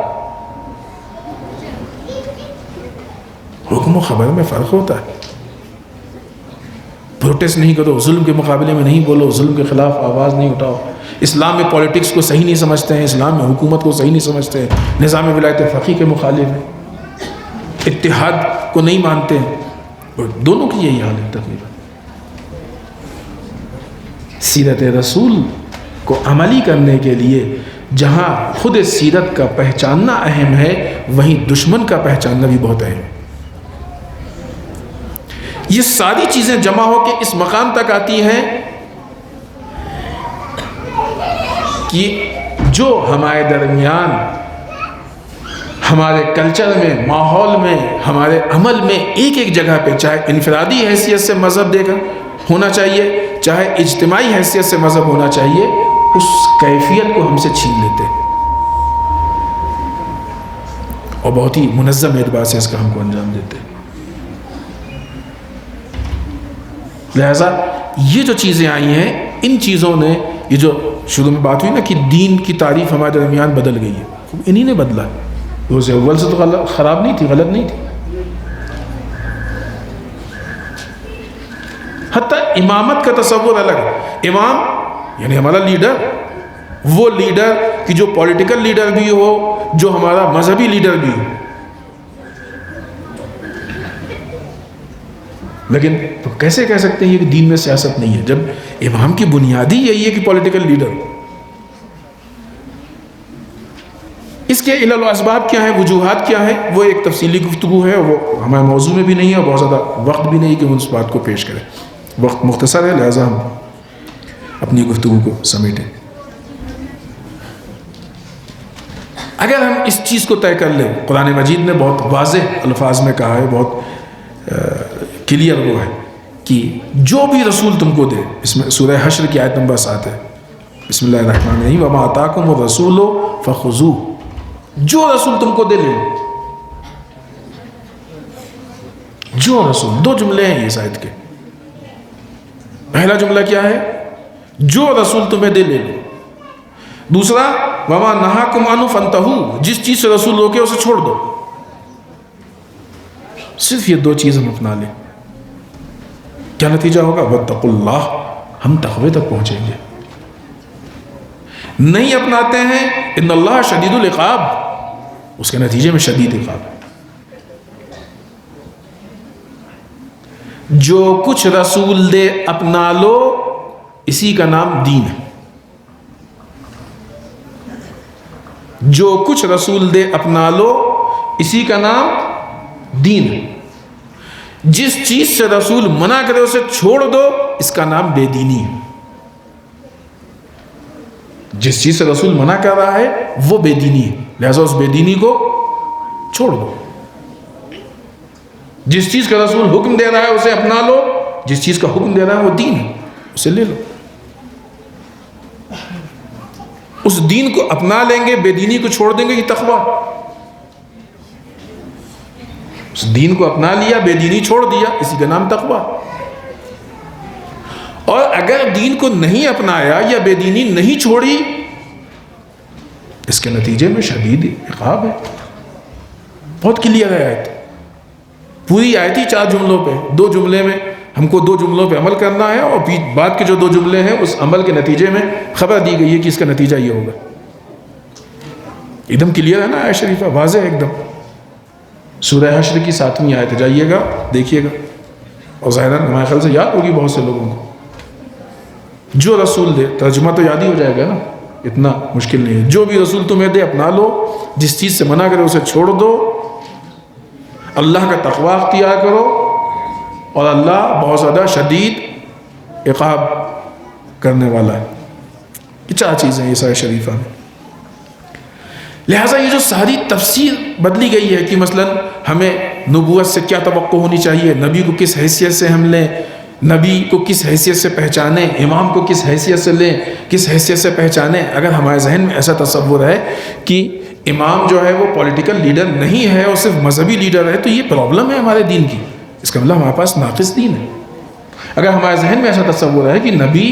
حکم و خبر میں فرق ہوتا ہے۔ پروٹیسٹ نہیں کرو، ظلم کے مقابلے میں نہیں بولو، ظلم کے خلاف آواز نہیں اٹھاؤ۔ اسلام میں پولیٹکس کو صحیح نہیں سمجھتے ہیں، اسلام میں حکومت کو صحیح نہیں سمجھتے ہیں، نظام ولایت فقیہ کے مخالف ہیں، اتحاد کو نہیں مانتے ہیں، اور دونوں کی یہی حال ہے تقریباً۔ سیرت رسول کو عملی کرنے کے لیے جہاں خود سیرت کا پہچاننا اہم ہے، وہیں دشمن کا پہچاننا بھی بہت اہم ہے۔ یہ ساری چیزیں جمع ہو کے اس مقام تک آتی ہیں کہ جو ہمارے درمیان، ہمارے کلچر میں، ماحول میں، ہمارے عمل میں ایک ایک جگہ پہ، چاہے انفرادی حیثیت سے مذہب دیکھا ہونا چاہیے، چاہے اجتماعی حیثیت سے مذہب ہونا چاہیے، اس کیفیت کو ہم سے چھین لیتے ہیں اور بہت ہی منظم اعتبار سے اس کام کو انجام دیتے ہیں۔ لہذا یہ جو چیزیں آئی ہیں، ان چیزوں نے، یہ جو شروع میں بات ہوئی نا کہ دین کی تعریف ہمارے درمیان بدل گئی ہے، انہی نے بدلا۔ روز اول سے تو خراب نہیں تھی، غلط نہیں تھی۔ حتیٰ امامت کا تصور الگ ہے، امام یعنی ہمارا لیڈر، وہ لیڈر کہ جو پولیٹیکل لیڈر بھی ہو، جو ہمارا مذہبی لیڈر بھی ہو، لیکن تو کیسے کہہ سکتے ہیں یہ کہ دین میں سیاست نہیں ہے، جب امام کی بنیادی یہی ہے کہ پولیٹیکل لیڈر۔ اس کے علل و اسباب کیا ہیں، وجوہات کیا ہیں، وہ ایک تفصیلی گفتگو ہے، وہ ہمارے موضوع میں بھی نہیں ہے، بہت زیادہ وقت بھی نہیں کہ ہم اس بات کو پیش کریں، وقت مختصر ہے، لہذا ہم اپنی گفتگو کو سمیٹیں۔ اگر ہم اس چیز کو طے کر لیں، قرآن مجید نے بہت واضح الفاظ میں کہا ہے، بہت کلیئر وہ ہے کہ جو بھی رسول تم کو دے، اس میں سورہ حشر کی آیت نمبر 7 ہے، بسم اللہ الرحمن الرحیم، وما آتاکم الرسول فخذوہ، جو رسول تم کو دے لے لو، جو رسول، دو جملے ہیں اس آیت کے۔ پہلا جملہ کیا ہے؟ جو رسول تمہیں دے لے لو۔ دوسرا وما نہاکم عنہ فانتہوا، جس چیز سے رسول روکے اسے چھوڑ دو۔ صرف یہ دو چیز ہم اپنا لیں، کیا نتیجہ ہوگا؟ واتقوا اللہ، ہم تقوی تک پہنچیں گے۔ نہیں اپناتے ہیں ان اللہ شدید العقاب، اس کے نتیجے میں شدید عقاب ہے۔ جو کچھ رسول دے اپنا لو، اسی کا نام دین ہے۔ جو کچھ رسول دے اپنا لو، اسی کا نام دین ہے۔ جس چیز سے رسول منع کرے اسے چھوڑ دو، اس کا نام بے دینی ہے۔ جس چیز سے رسول منع کر رہا ہے وہ بے دینی ہے، لہذا اس بے دینی کو چھوڑ دو۔ جس چیز کا رسول حکم دے رہا ہے اسے اپنا لو، جس چیز کا حکم دے رہا ہے وہ دین ہے، اسے لے لو۔ اس دین کو اپنا لیں گے، بے دینی کو چھوڑ دیں گے، یہ تقویٰ۔ اس دین کو اپنا لیا، بے دینی چھوڑ دیا، اسی کا نام تقویٰ۔ اور اگر دین کو نہیں اپنایا یا بے دینی نہیں چھوڑی، اس کے نتیجے میں شدید عقاب ہے۔ بہت کلیئر ہے آیت، پوری آیت ہی 4 جملوں پہ، 2 جملے میں ہم کو 2 جملوں پہ عمل کرنا ہے، اور بعد کے جو 2 جملے ہیں اس عمل کے نتیجے میں خبر دی گئی ہے کہ اس کا نتیجہ یہ ہوگا۔ ایک دم کلیئر ہے نا آیت شریفہ، واضح ہے ایک دم۔ سورہ حشر کی 7ویں آیت، جائیے گا دیکھیے گا، اور ظاہراً ہمارے خیال سے یاد ہوگی بہت سے لوگوں کو۔ جو رسول دے، ترجمہ تو یاد ہی ہو جائے گا نا، اتنا مشکل نہیں ہے۔ جو بھی رسول تمہیں دے اپنا لو، جس چیز سے منع کرے اسے چھوڑ دو، اللہ کا تقویٰ اختیار کرو، اور اللہ بہت زیادہ شدید عقاب کرنے والا ہے۔ یہ 4 چیزیں ہیں اس آیت شریفہ میں۔ لہٰذا یہ جو ساری تفسیر بدلی گئی ہے کہ مثلا ہمیں نبوت سے کیا توقع ہونی چاہیے، نبی کو کس حیثیت سے ہم لیں، نبی کو کس حیثیت سے پہچانیں، امام کو کس حیثیت سے لیں، کس حیثیت سے پہچانیں۔ اگر ہمارے ذہن میں ایسا تصور ہے کہ امام جو ہے وہ پولیٹیکل لیڈر نہیں ہے اور صرف مذہبی لیڈر ہے، تو یہ پرابلم ہے ہمارے دین کی، اس کا مطلب ہمارے پاس ناقص دین ہے۔ اگر ہمارے ذہن میں ایسا تصور ہے کہ نبی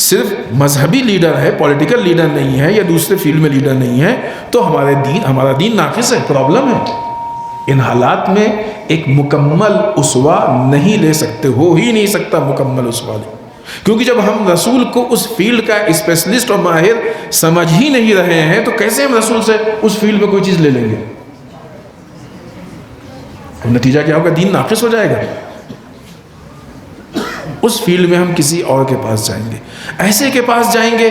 صرف مذہبی لیڈر ہے، پولیٹیکل لیڈر نہیں ہے، یا دوسرے فیلڈ میں لیڈر نہیں ہے، تو ہمارا دین ناقص ہے، پرابلم ہے۔ ان حالات میں ایک مکمل اسوہ نہیں لے سکتے، ہو ہی نہیں سکتا مکمل اسوہ لے، کیونکہ جب ہم رسول کو اس فیلڈ کا اسپیشلسٹ اور ماہر سمجھ ہی نہیں رہے ہیں، تو کیسے ہم رسول سے اس فیلڈ میں کوئی چیز لے لیں گے؟ اور نتیجہ کیا ہوگا؟ دین ناقص ہو جائے گا۔ اس فیلڈ میں ہم کسی اور کے پاس جائیں گے، ایسے کے پاس جائیں گے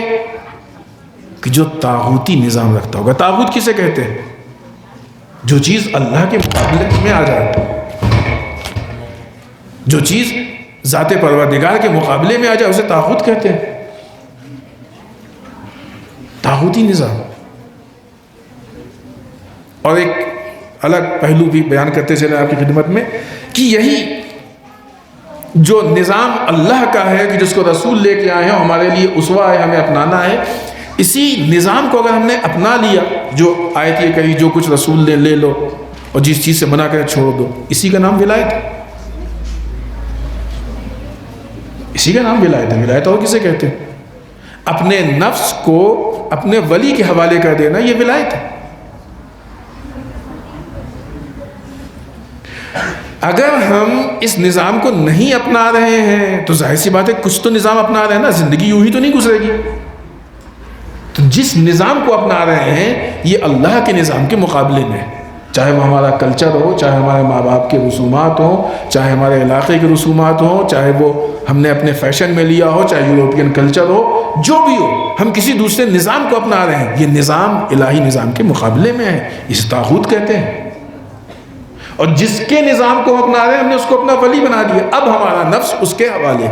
کہ جو طاغوتی نظام رکھتا ہوگا۔ طاغوت کسے کہتے ہیں؟ جو چیز اللہ کے مقابلے میں آ جائے، جو چیز ذات پروردگار کے مقابلے میں آ جائے، اسے طاغوت کہتے ہیں، طاغوتی نظام۔ اور ایک الگ پہلو بھی بیان کرتے چلے آپ کی خدمت میں کہ یہی جو نظام اللہ کا ہے کہ جس کو رسول لے کے آئے ہیں، ہمارے لیے اسوہ ہے، ہمیں اپنانا ہے، اسی نظام کو اگر ہم نے اپنا لیا، جو آیت یہ کہی جو کچھ رسول نے لے لو اور جس چیز سے منع کرے چھوڑ دو، اسی کا نام ولایت ہے۔ اسی کا نام ولایت ہے۔ ولایت اور کسے کہتے ہیں؟ اپنے نفس کو اپنے ولی کے حوالے کر دینا، یہ ولایت ہے۔ اگر ہم اس نظام کو نہیں اپنا رہے ہیں تو ظاہر سی بات ہے کچھ تو نظام اپنا رہے ہیں نا، زندگی یوں ہی تو نہیں گزرے گی۔ تو جس نظام کو اپنا رہے ہیں یہ اللہ کے نظام کے مقابلے میں، چاہے وہ ہمارا کلچر ہو، چاہے ہمارے ماں باپ کے رسومات ہوں، چاہے ہمارے علاقے کے رسومات ہوں، چاہے وہ ہم نے اپنے فیشن میں لیا ہو، چاہے یوروپین کلچر ہو، جو بھی ہو، ہم کسی دوسرے نظام کو اپنا رہے ہیں، یہ نظام الہی نظام کے مقابلے میں ہے، اسے طاغوت کہتے ہیں۔ اور جس کے نظام کو ہم اپنا رہے ہیں، ہم نے اس کو اپنا ولی بنا دیا، اب ہمارا نفس اس کے حوالے،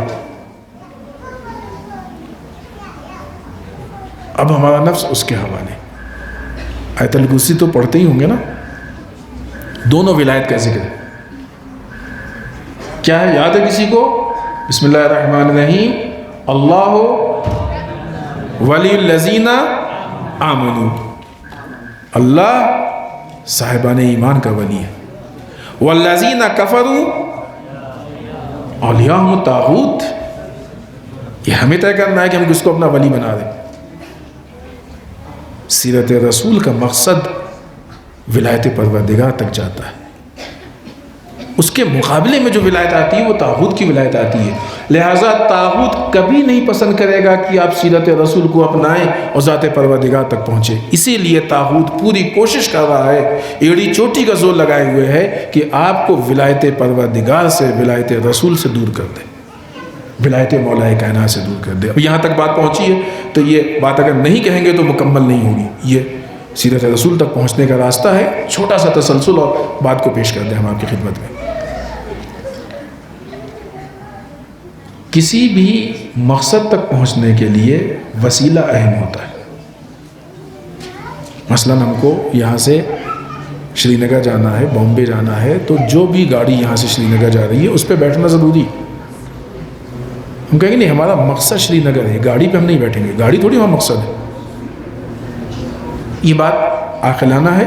اب ہمارا نفس اس کے حوالے۔ آیت الکرسی تو پڑھتے ہی ہوں گے نا، دونوں ولایت کا ذکر ہے۔ کیا ہے، یاد ہے کسی کو؟ بسم اللہ الرحمن الرحیم، اللہ ولی الذین آمنوا، اللہ صاحبان ایمان کا ولی ہے۔ والذین کفروا اولیاءہم الطاغوت، یہ ہمیں طے کرنا ہے کہ ہم کس کو اپنا ولی بنا دیں۔ سیرت رسول کا مقصد ولایت پروردگار تک جاتا ہے۔ اس کے مقابلے میں جو ولایت آتی ہے وہ طاغوت کی ولایت آتی ہے۔ لہٰذا طاغوت کبھی نہیں پسند کرے گا کہ آپ سیرت رسول کو اپنائیں اور ذات پروردگار تک پہنچے۔ اسی لیے طاغوت پوری کوشش کر رہا ہے، ایڑی چوٹی کا زور لگائے ہوئے ہے کہ آپ کو ولایت پروردگار سے، ولایت رسول سے دور کر دے، ولایت مولا کائنات سے دور کر دے۔ اب یہاں تک بات پہنچی ہے تو یہ بات اگر نہیں کہیں گے تو مکمل نہیں ہوگی۔ یہ سیرت رسول تک پہنچنے کا راستہ ہے، چھوٹا سا تسلسل اور بات کو پیش کر دیں ہم آپ کی خدمت میں۔ کسی بھی مقصد تک پہنچنے کے لیے وسیلہ اہم ہوتا ہے۔ مثلا ہم کو یہاں سے شری نگر جانا ہے، بامبے جانا ہے، تو جو بھی گاڑی یہاں سے شری نگر جا رہی ہے اس پہ بیٹھنا ضروری۔ ہم کہیں گے نہیں ہمارا مقصد شری نگر ہے، گاڑی پہ ہم نہیں بیٹھیں گے، گاڑی تھوڑی ہمارا مقصد ہے۔ یہ بات عاقلانہ ہے؟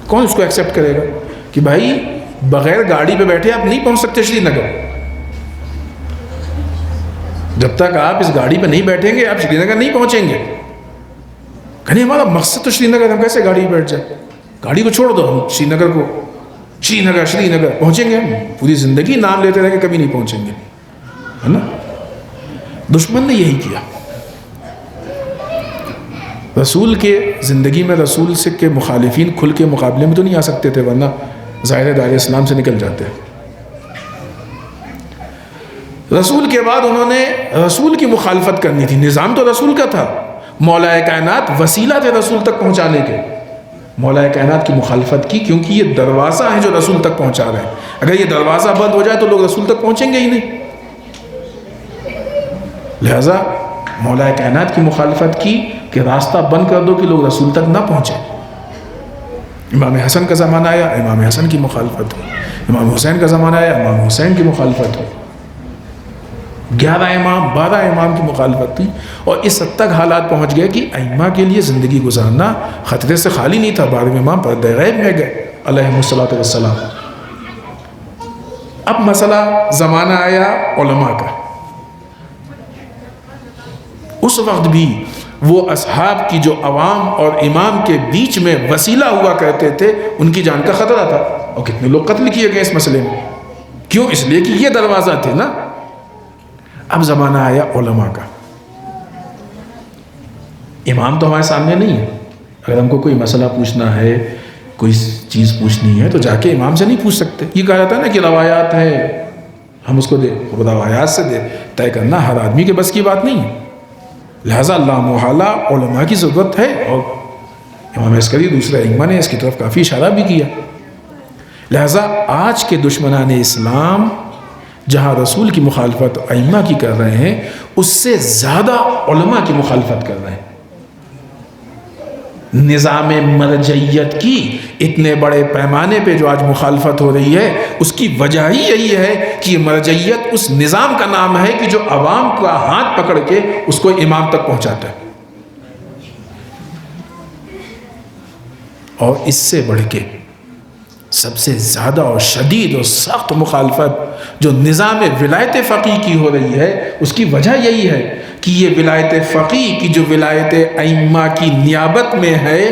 کون اس کو ایکسیپٹ کرے گا کہ بھائی بغیر گاڑی پہ بیٹھے آپ نہیں پہنچ سکتے شری نگر؟ جب تک آپ اس گاڑی پہ نہیں بیٹھیں گے آپ شری نگر نہیں پہنچیں گے۔ کہیں ہمارا مقصد تو شری نگر، ہم کیسے گاڑی پہ بیٹھ جائیں؟ گاڑی کو چھوڑ دو، ہم شری نگر کو شری نگر پہنچیں گے؟ ہم پوری زندگی نام لیتے رہیں گے، کبھی نہیں پہنچیں گے، ہے نا؟ دشمن نے یہی کیا۔ رسول کے زندگی میں رسول سے کے مخالفین کھل کے مقابلے میں تو نہیں آ سکتے تھے، ورنہ ظاہر دائرہ اسلام سے نکل جاتے۔ رسول کے بعد انہوں نے رسول کی مخالفت کرنی تھی، نظام تو رسول کا تھا، مولا کائنات وسیلہ تھے رسول تک پہنچانے کے، مولا کائنات کی مخالفت کی، کیونکہ یہ دروازہ ہے جو رسول تک پہنچا رہے ہیں۔ اگر یہ دروازہ بند ہو جائے تو لوگ رسول تک پہنچیں گے ہی نہیں۔ لہذا مولا کائنات کی مخالفت کی کہ راستہ بند کر دو کہ لوگ رسول تک نہ پہنچے۔ امام حسن کا زمانہ آیا، امام حسن کی مخالفت ہو، امام حسین کا زمانہ آیا، امام حسین کی مخالفت ہو، 11 امام 12 امام کی مخالفت تھی، اور اس حد تک حالات پہنچ گئے کہ ائمہ کے لیے زندگی گزارنا خطرے سے خالی نہیں تھا۔ 12 امام پردہ غیب میں گئے علیہم الصلوۃ والسلام۔ اب مسئلہ زمانہ آیا علماء کا۔ اس وقت بھی وہ اصحاب کی جو عوام اور امام کے بیچ میں وسیلہ ہوا کرتے تھے، ان کی جان کا خطرہ تھا، اور کتنے لوگ قتل کیے گئے اس مسئلے میں۔ کیوں؟ اس لیے کہ یہ دروازہ تھے نا۔ اب زمانہ آیا علماء کا۔ امام تو ہمارے سامنے نہیں ہے، اگر ہم کو کوئی مسئلہ پوچھنا ہے، کوئی چیز پوچھنی ہے تو جا کے امام سے نہیں پوچھ سکتے۔ یہ کہا جاتا ہے نا کہ روایات ہے، ہم اس کو دے روایات سے دے طے کرنا ہر آدمی کے بس کی بات نہیں ہے۔ لہٰذا لا محالہ علماء کی ضرورت ہے، اور امام عسکری دوسرے ائمہ نے اس کی طرف کافی اشارہ بھی کیا۔ لہٰذا آج کے دشمنان اسلام جہاں رسول کی مخالفت ائمہ کی کر رہے ہیں، اس سے زیادہ علماء کی مخالفت کر رہے ہیں۔ نظام مرجعیت کی اتنے بڑے پیمانے پہ جو آج مخالفت ہو رہی ہے، اس کی وجہ ہی یہی ہے کہ یہ مرجعیت اس نظام کا نام ہے کہ جو عوام کا ہاتھ پکڑ کے اس کو امام تک پہنچاتا ہے۔ اور اس سے بڑھ کے سب سے زیادہ اور شدید اور سخت مخالفت جو نظام ولایت فقیہ کی ہو رہی ہے، اس کی وجہ یہی ہے کہ یہ ولایت فقیہ کی جو ولایت ائمہ کی نیابت میں ہے،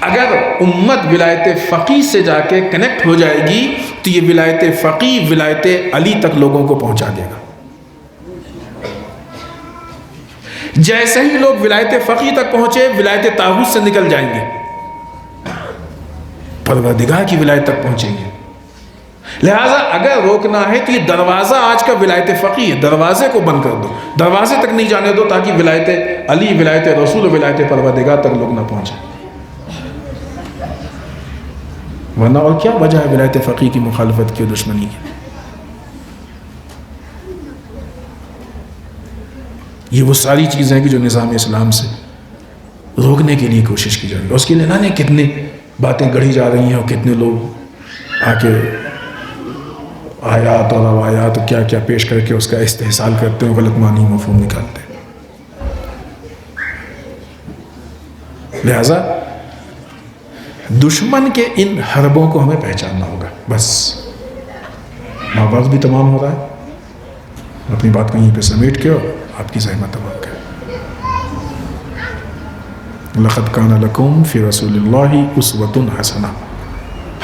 اگر امت ولایت فقیہ سے جا کے کنیکٹ ہو جائے گی تو یہ ولایت فقیہ ولایت علی تک لوگوں کو پہنچا دے گا۔ جیسے ہی لوگ ولایت فقیہ تک پہنچے، ولایت طاغوت سے نکل جائیں گے، پروردگار کی ولایت تک پہنچیں گے۔ لہٰذا اگر روکنا ہے تو یہ دروازہ آج کا ولایت فقیہ ہے، دروازے کو بند کر دو، دروازے تک نہیں جانے دو، تاکہ ولایت علی، ولایت رسول، ولایت پروردگار تک لوگ نہ پہنچیں۔ ورنہ اور کیا وجہ ہے ولایت فقیہ کی مخالفت کی اور دشمنی کی؟ یہ وہ ساری چیزیں ہیں کہ جو نظام اسلام سے روکنے کے لیے کوشش کی جا رہی ہے۔ اس کے لیے نہ کتنے باتیں گڑھی جا رہی ہیں، اور کتنے لوگ آ کے آیات اور روایات کیا کیا پیش کر کے اس کا استحصال کرتے ہیں، غلط معنی مفہوم نکالتے ہیں۔ لہذا دشمن کے ان حربوں کو ہمیں پہچاننا ہوگا۔ بس وقت بھی تمام ہو رہا ہے، اپنی بات کو یہیں پہ سمیٹ کے اور آپ کی زحمت تمام کریں۔ لقد کان لکم فی رسول اللہ اسوۃ حسنہ۔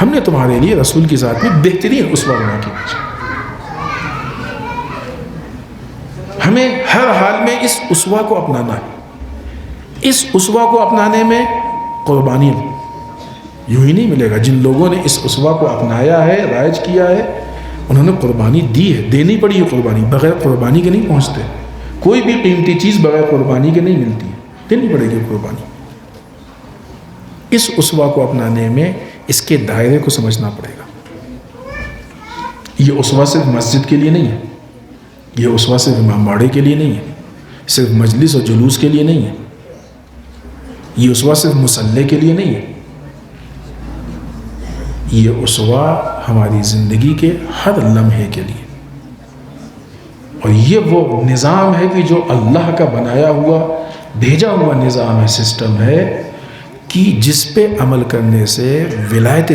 ہم نے تمہارے لیے رسول کی ذات میں بہترین اسوہ بنا کے بھیجا. ہمیں ہر حال میں اس اسوہ کو اپنانا ہے. اس اسوہ کو اپنانے میں قربانی یوں ہی نہیں ملے گا. جن لوگوں نے اس اسوہ کو اپنایا ہے، رائج کیا ہے، انہوں نے قربانی دی ہے، دینی پڑی ہے قربانی. بغیر قربانی کے نہیں پہنچتے. کوئی بھی قیمتی چیز بغیر قربانی کے نہیں ملتی ہے، دینی پڑے گی قربانی. اس اسوہ کو اپنانے میں اس کے دائرے کو سمجھنا پڑے گا. یہ اسوہ صرف مسجد کے لیے نہیں ہے، یہ اسوہ صرف امام باڑے کے لیے نہیں ہے، صرف مجلس اور جلوس کے لیے نہیں ہے، یہ اسوہ صرف مصلی کے لیے نہیں ہے. یہ اسوہ ہماری زندگی کے ہر لمحے کے لیے. اور یہ وہ نظام ہے کہ جو اللہ کا بنایا ہوا، بھیجا ہوا نظام ہے، سسٹم ہے کہ جس پہ عمل کرنے سے ولایت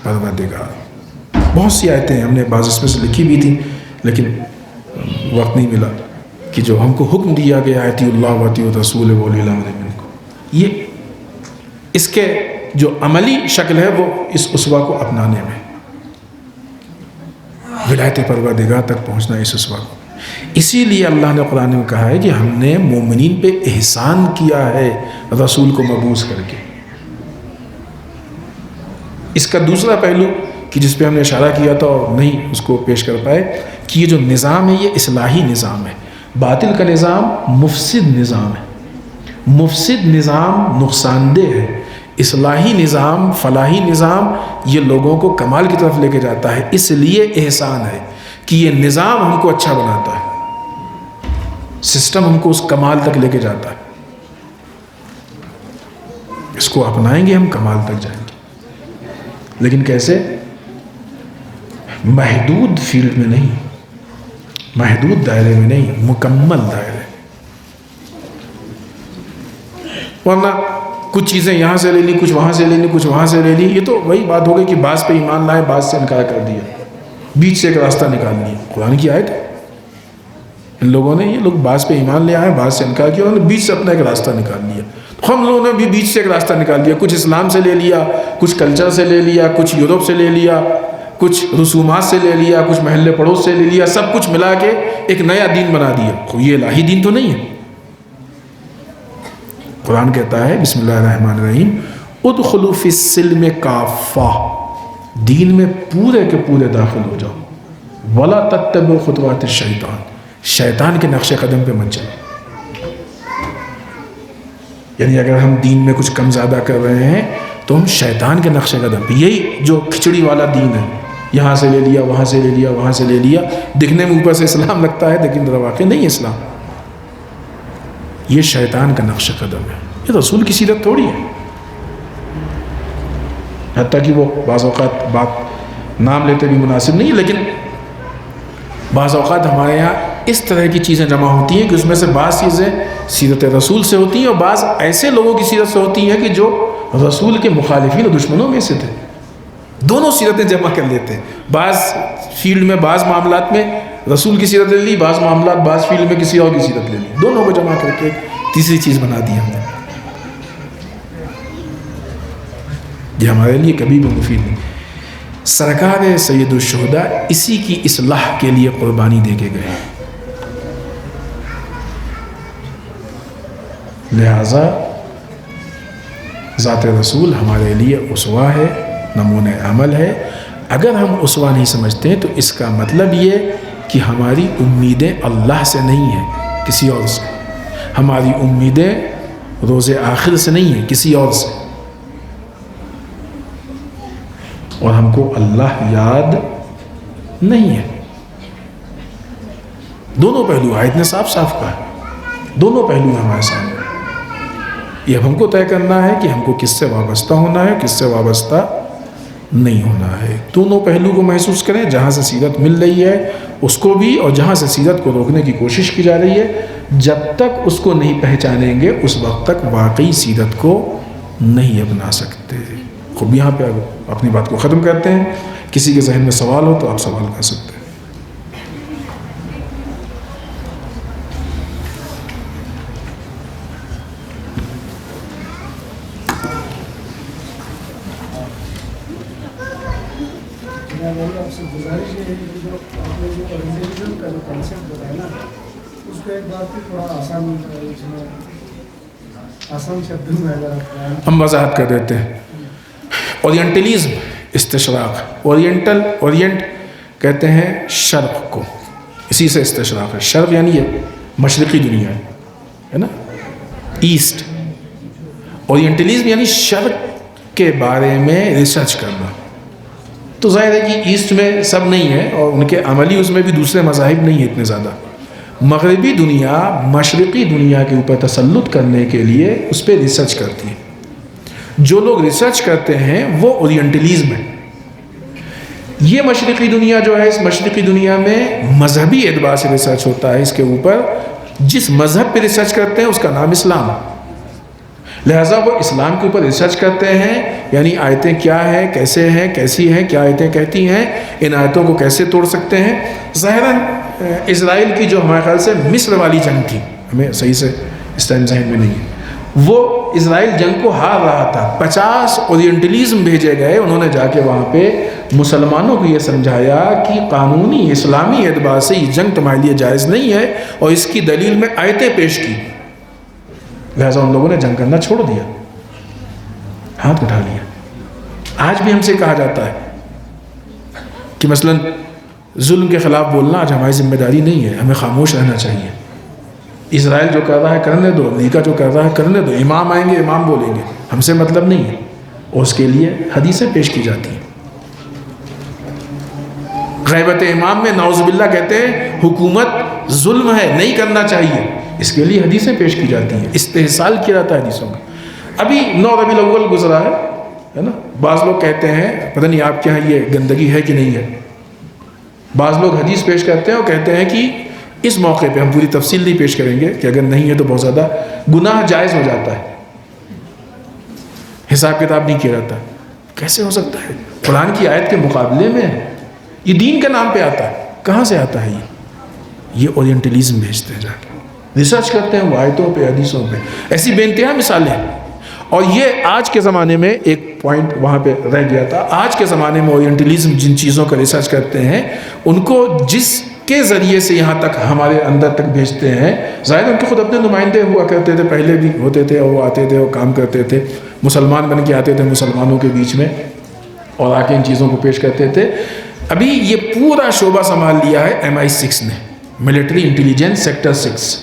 پروردگار. بہت سی آیتیں ہم نے بعض اس میں سے لکھی بھی تھیں لیکن وقت نہیں ملا، کہ جو ہم کو حکم دیا گیا ہے اطیعوا اللہ واطیعوا الرسول واولی الامر منکم. یہ اس کے جو عملی شکل ہے وہ اس اسوہ کو اپنانے میں، ولایت پروردگار تک پہنچنا اس اسوہ کو. اسی لیے اللہ نے قرآن میں کہا ہے کہ ہم نے مومنین پہ احسان کیا ہے رسول کو مبعوث کر کے. اس کا دوسرا پہلو کہ جس پہ ہم نے اشارہ کیا تھا اور نہیں اس کو پیش کر پائے، کہ یہ جو نظام ہے یہ اصلاحی نظام ہے. باطل کا نظام مفسد نظام ہے، مفسد نظام نقصان دہ ہے. اصلاحی نظام، فلاحی نظام یہ لوگوں کو کمال کی طرف لے کے جاتا ہے. اس لیے احسان ہے کہ یہ نظام ہم کو اچھا بناتا ہے، سسٹم ہم کو اس کمال تک لے کے جاتا ہے. اس کو اپنائیں گے ہم کمال تک جائیں گے. لیکن کیسے؟ محدود فیلڈ میں نہیں، محدود دائرے میں نہیں، مکمل دائرے. ورنہ کچھ چیزیں یہاں سے لے لی، کچھ وہاں سے لے لی، کچھ وہاں سے لے لی. یہ تو وہی بات ہو گئی کہ بعض پہ ایمان لائے، بعض سے انکار کر دیا، بیچ سے ایک راستہ نکال لیا. قرآن کی آیت ہے. ان لوگوں نے، یہ لوگ بعض پہ ایمان لے آئے، بعض سے انکار کیا، انہوں نے بیچ سے اپنا ایک راستہ نکال لیا. ہم لوگوں نے بھی بیچ سے ایک راستہ نکال لیا. کچھ اسلام سے لے لیا، کچھ کلچر سے لے لیا، کچھ یورپ سے لے لیا، کچھ رسومات سے لے لیا، کچھ محلے پڑوس سے لے لیا. سب کچھ ملا کے ایک نیا دین بنا دیا. یہ الہی دین تو نہیں ہے. قرآن کہتا ہے بسم اللہ الرحمن الرحیم ادخلوا فی السلم کافہ، دین میں پورے کے پورے داخل ہو جاؤ. ولا تتبعوا خطوات الشیطان، شیطان کے نقش قدم پہ مت چلو. یعنی اگر ہم دین میں کچھ کم زیادہ کر رہے ہیں تو ہم شیطان کے نقش قدم پہ، یہی جو کھچڑی والا دین ہے، یہاں سے لے لیا، وہاں سے لے لیا، وہاں سے لے لیا، دکھنے میں اوپر سے اسلام لگتا ہے لیکن در واقع نہیں اسلام. یہ شیطان کا نقش قدم ہے. یہ رسول کی سیرت تھوڑی ہے. حتیٰ کہ وہ بعض اوقات بات نام لیتے بھی مناسب نہیں، لیکن بعض اوقات ہمارے یہاں اس طرح کی چیزیں جمع ہوتی ہیں کہ اس میں سے بعض چیزیں سیرت رسول سے ہوتی ہیں اور بعض ایسے لوگوں کی سیرت سے ہوتی ہیں کہ جو رسول کے مخالفین اور دشمنوں میں سے تھے. دونوں سیرتیں جمع کر لیتے ہیں. بعض فیلڈ میں، بعض معاملات میں رسول کی سیرت لے لی، بعض معاملات، بعض فیلڈ میں کسی اور کی سیرت لے لی. دونوں کو جمع کر کے تیسری چیز بنا دی ہم نے. یہ ہمارے لیے کبھی بھی مفید نہیں. سرکار سید الشہداء اسی کی اصلاح کے لیے قربانی دے کے گئے. لہذا ذات رسول ہمارے لیے اسوہ ہے، نمونہ عمل ہے. اگر ہم اسوہ نہیں سمجھتے تو اس کا مطلب یہ کہ ہماری امیدیں اللہ سے نہیں ہیں، کسی اور سے. ہماری امیدیں روز آخر سے نہیں ہیں، کسی اور سے. اور ہم کو اللہ یاد نہیں ہے. دونوں پہلو آیت نے صاف صاف کہا ہے. دونوں پہلو ہمارے سامنے. یہ ہم کو طے کرنا ہے کہ ہم کو کس سے وابستہ ہونا ہے، کس سے وابستہ نہیں ہونا ہے. دونوں پہلو کو محسوس کریں. جہاں سے سیرت مل رہی ہے اس کو بھی، اور جہاں سے سیرت کو روکنے کی کوشش کی جا رہی ہے، جب تک اس کو نہیں پہچانیں گے اس وقت تک واقعی سیرت کو نہیں اپنا سکتے. خوب یہاں پہ اپنی بات کو ختم کرتے ہیں. کسی کے ذہن میں سوال ہو تو آپ سوال کر سکتے ہیں. میری آپ سے گزارش یہ ہے کہ جو آپ نے جو اورینٹلزم کا جو کانسیپٹ بتایا نا اس کو ایک بار پھر تھوڑا آسان اس میں آسان شبدوں میں اگر آپ ہم وضاحت کر دیتے ہیں. اورینٹلزم استشراق، اورینٹ کہتے ہیں شرق کو، اسی سے استشراق ہے. شرق یعنی یہ مشرقی دنیا ہے نا، ایسٹ. اورینٹلزم یعنی شرق کے بارے میں ریسرچ کرنا. تو ظاہر ہے کہ ایسٹ میں سب نہیں ہے اور ان کے عملی اس میں بھی دوسرے مذاہب نہیں ہیں اتنے زیادہ. مغربی دنیا مشرقی دنیا کے اوپر تسلط کرنے کے لیے اس پہ ریسرچ کرتی ہے. جو لوگ ریسرچ کرتے ہیں وہ اورینٹلزم ہے. یہ مشرقی دنیا جو ہے، اس مشرقی دنیا میں مذہبی اعتبار سے ریسرچ ہوتا ہے. اس کے اوپر جس مذہب پہ ریسرچ کرتے ہیں اس کا نام اسلام. لہٰذا وہ اسلام کے اوپر ریسرچ کرتے ہیں، یعنی آیتیں کیا ہیں، کیسے ہیں، کیسی ہیں، کیا آیتیں کہتی ہیں، ان آیتوں کو کیسے توڑ سکتے ہیں. ظاہراً اسرائیل کی جو ہمارے خیال سے مصر والی جنگ تھی، ہمیں صحیح سے اس ٹائم ذہن میں نہیں ہے، وہ اسرائیل جنگ کو ہار رہا تھا. 50 اورینٹلزم بھیجے گئے، انہوں نے جا کے وہاں پہ مسلمانوں کو یہ سمجھایا کہ قانونی اسلامی اعتبار سے یہ جنگ تمہارے لیے جائز نہیں ہے، اور اس کی دلیل میں آیتیں پیش کی. لہٰذا ان لوگوں نے جنگ کرنا چھوڑ دیا، ہاتھ اٹھا لیا. آج بھی ہم سے کہا جاتا ہے کہ مثلا ظلم کے خلاف بولنا آج ہماری ذمہ داری نہیں ہے، ہمیں خاموش رہنا چاہیے. اسرائیل جو کر رہا ہے کرنے دو، امریکہ جو کر رہا ہے کرنے دو، امام آئیں گے امام بولیں گے، ہم سے مطلب نہیں ہے. اور اس کے لیے حدیثیں پیش کی جاتی ہیں. غیبت امام میں نعوذ باللہ کہتے ہیں حکومت ظلم ہے، نہیں کرنا چاہیے، اس کے لیے حدیثیں پیش کی جاتی ہیں، استحصال کیا جاتا ہے حدیثوں کا. ابھی 9 ربیع الاول گزرا ہے نا. بعض لوگ کہتے ہیں پتہ نہیں آپ کے یہاں یہ گندگی ہے کہ نہیں ہے. بعض لوگ حدیث پیش کرتے ہیں اور کہتے ہیں کہ اس موقع پہ ہم پوری تفصیل نہیں پیش کریں گے کہ اگر نہیں ہے تو بہت زیادہ گناہ جائز ہو جاتا ہے، حساب کتاب نہیں کیا جاتا. کیسے ہو سکتا ہے؟ قرآن کی آیت کے مقابلے میں یہ دین کے نام پہ آتا ہے. کہاں سے آتا ہے یہ اورینٹلزم بھیجتے ہیں، جا کے ریسرچ کرتے ہیں وہ آیتوں پہ حدیثوں پہ. ایسی بے انتہا مثالیں ہیں. اور یہ آج کے زمانے میں ایک پوائنٹ وہاں پہ رہ گیا تھا. آج کے زمانے میں اورینٹلزم جن چیزوں کا ریسرچ کرتے ہیں ان کو جس کے ذریعے سے یہاں تک ہمارے اندر تک بھیجتے ہیں، ظاہر ان کے خود اپنے نمائندے ہوا کرتے تھے، پہلے بھی ہوتے تھے اور وہ آتے تھے اور کام کرتے تھے، مسلمان بن کے آتے تھے مسلمانوں کے بیچ میں اور آ کے ان چیزوں کو پیش کرتے تھے. ابھی یہ پورا شعبہ سنبھال لیا ہے MI6 نے، ملٹری انٹیلیجنس سیکٹر 6.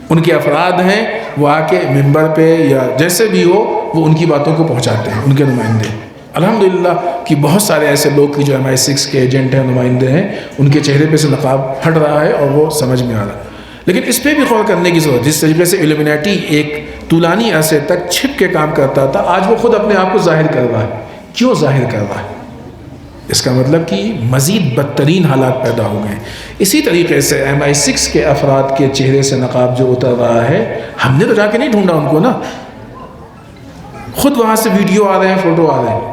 ان کے افراد ہیں، وہ آ کے ممبر پہ یا جیسے بھی ہو وہ ان کی باتوں کو پہنچاتے ہیں، ان کے نمائندے. الحمدللہ کہ بہت سارے ایسے لوگ کی جو MI6 کے ایجنٹ ہیں، نمائندے ہیں، ان کے چہرے پہ سے نقاب ہٹ رہا ہے اور وہ سمجھ میں آ رہا ہے. لیکن اس پہ بھی غور کرنے کی ضرورت. جس طریقے سے ایلومیناٹی ایک طولانی عرصے تک چھپ کے کام کرتا تھا، آج وہ خود اپنے آپ کو ظاہر کر رہا ہے. کیوں ظاہر کر رہا ہے؟ اس کا مطلب کہ مزید بدترین حالات پیدا ہو گئے. اسی طریقے سے MI6 کے افراد کے چہرے سے نقاب جو اتر رہا ہے، ہم نے تو جا کے نہیں ڈھونڈا ان کو نا، خود وہاں سے ویڈیو آ رہے ہیں، فوٹو آ رہے ہیں.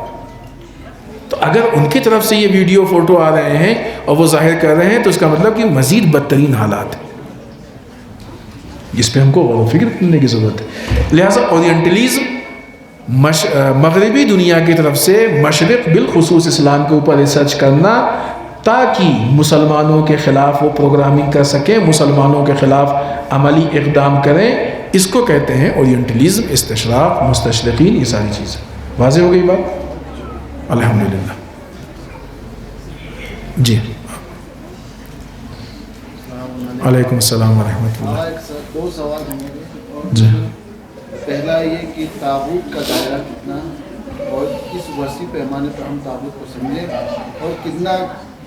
تو اگر ان کی طرف سے یہ ویڈیو فوٹو آ رہے ہیں اور وہ ظاہر کر رہے ہیں تو اس کا مطلب کہ مزید بدترین حالات ہیں. اس پہ ہم کو غور و فکر کرنے کی ضرورت ہے. لہٰذا اورینٹلزم مغربی دنیا کی طرف سے مشرق بالخصوص اسلام کے اوپر ریسرچ کرنا تاکہ مسلمانوں کے خلاف وہ پروگرامنگ کر سکیں، مسلمانوں کے خلاف عملی اقدام کریں، اس کو کہتے ہیں اورینٹلزم، استشراق، مستشرقین. یہ ساری چیزیں واضح ہو گئی بات؟ الحمدللہ. جی علیکم السلام ورحمۃ اللہ. 2 سوال ہیں. جی پہلا یہ کہ تابوت کا دائرہ کتنا اور کس وسیع پیمانے پر ہم تابوت کو سمجھیں اور کتنا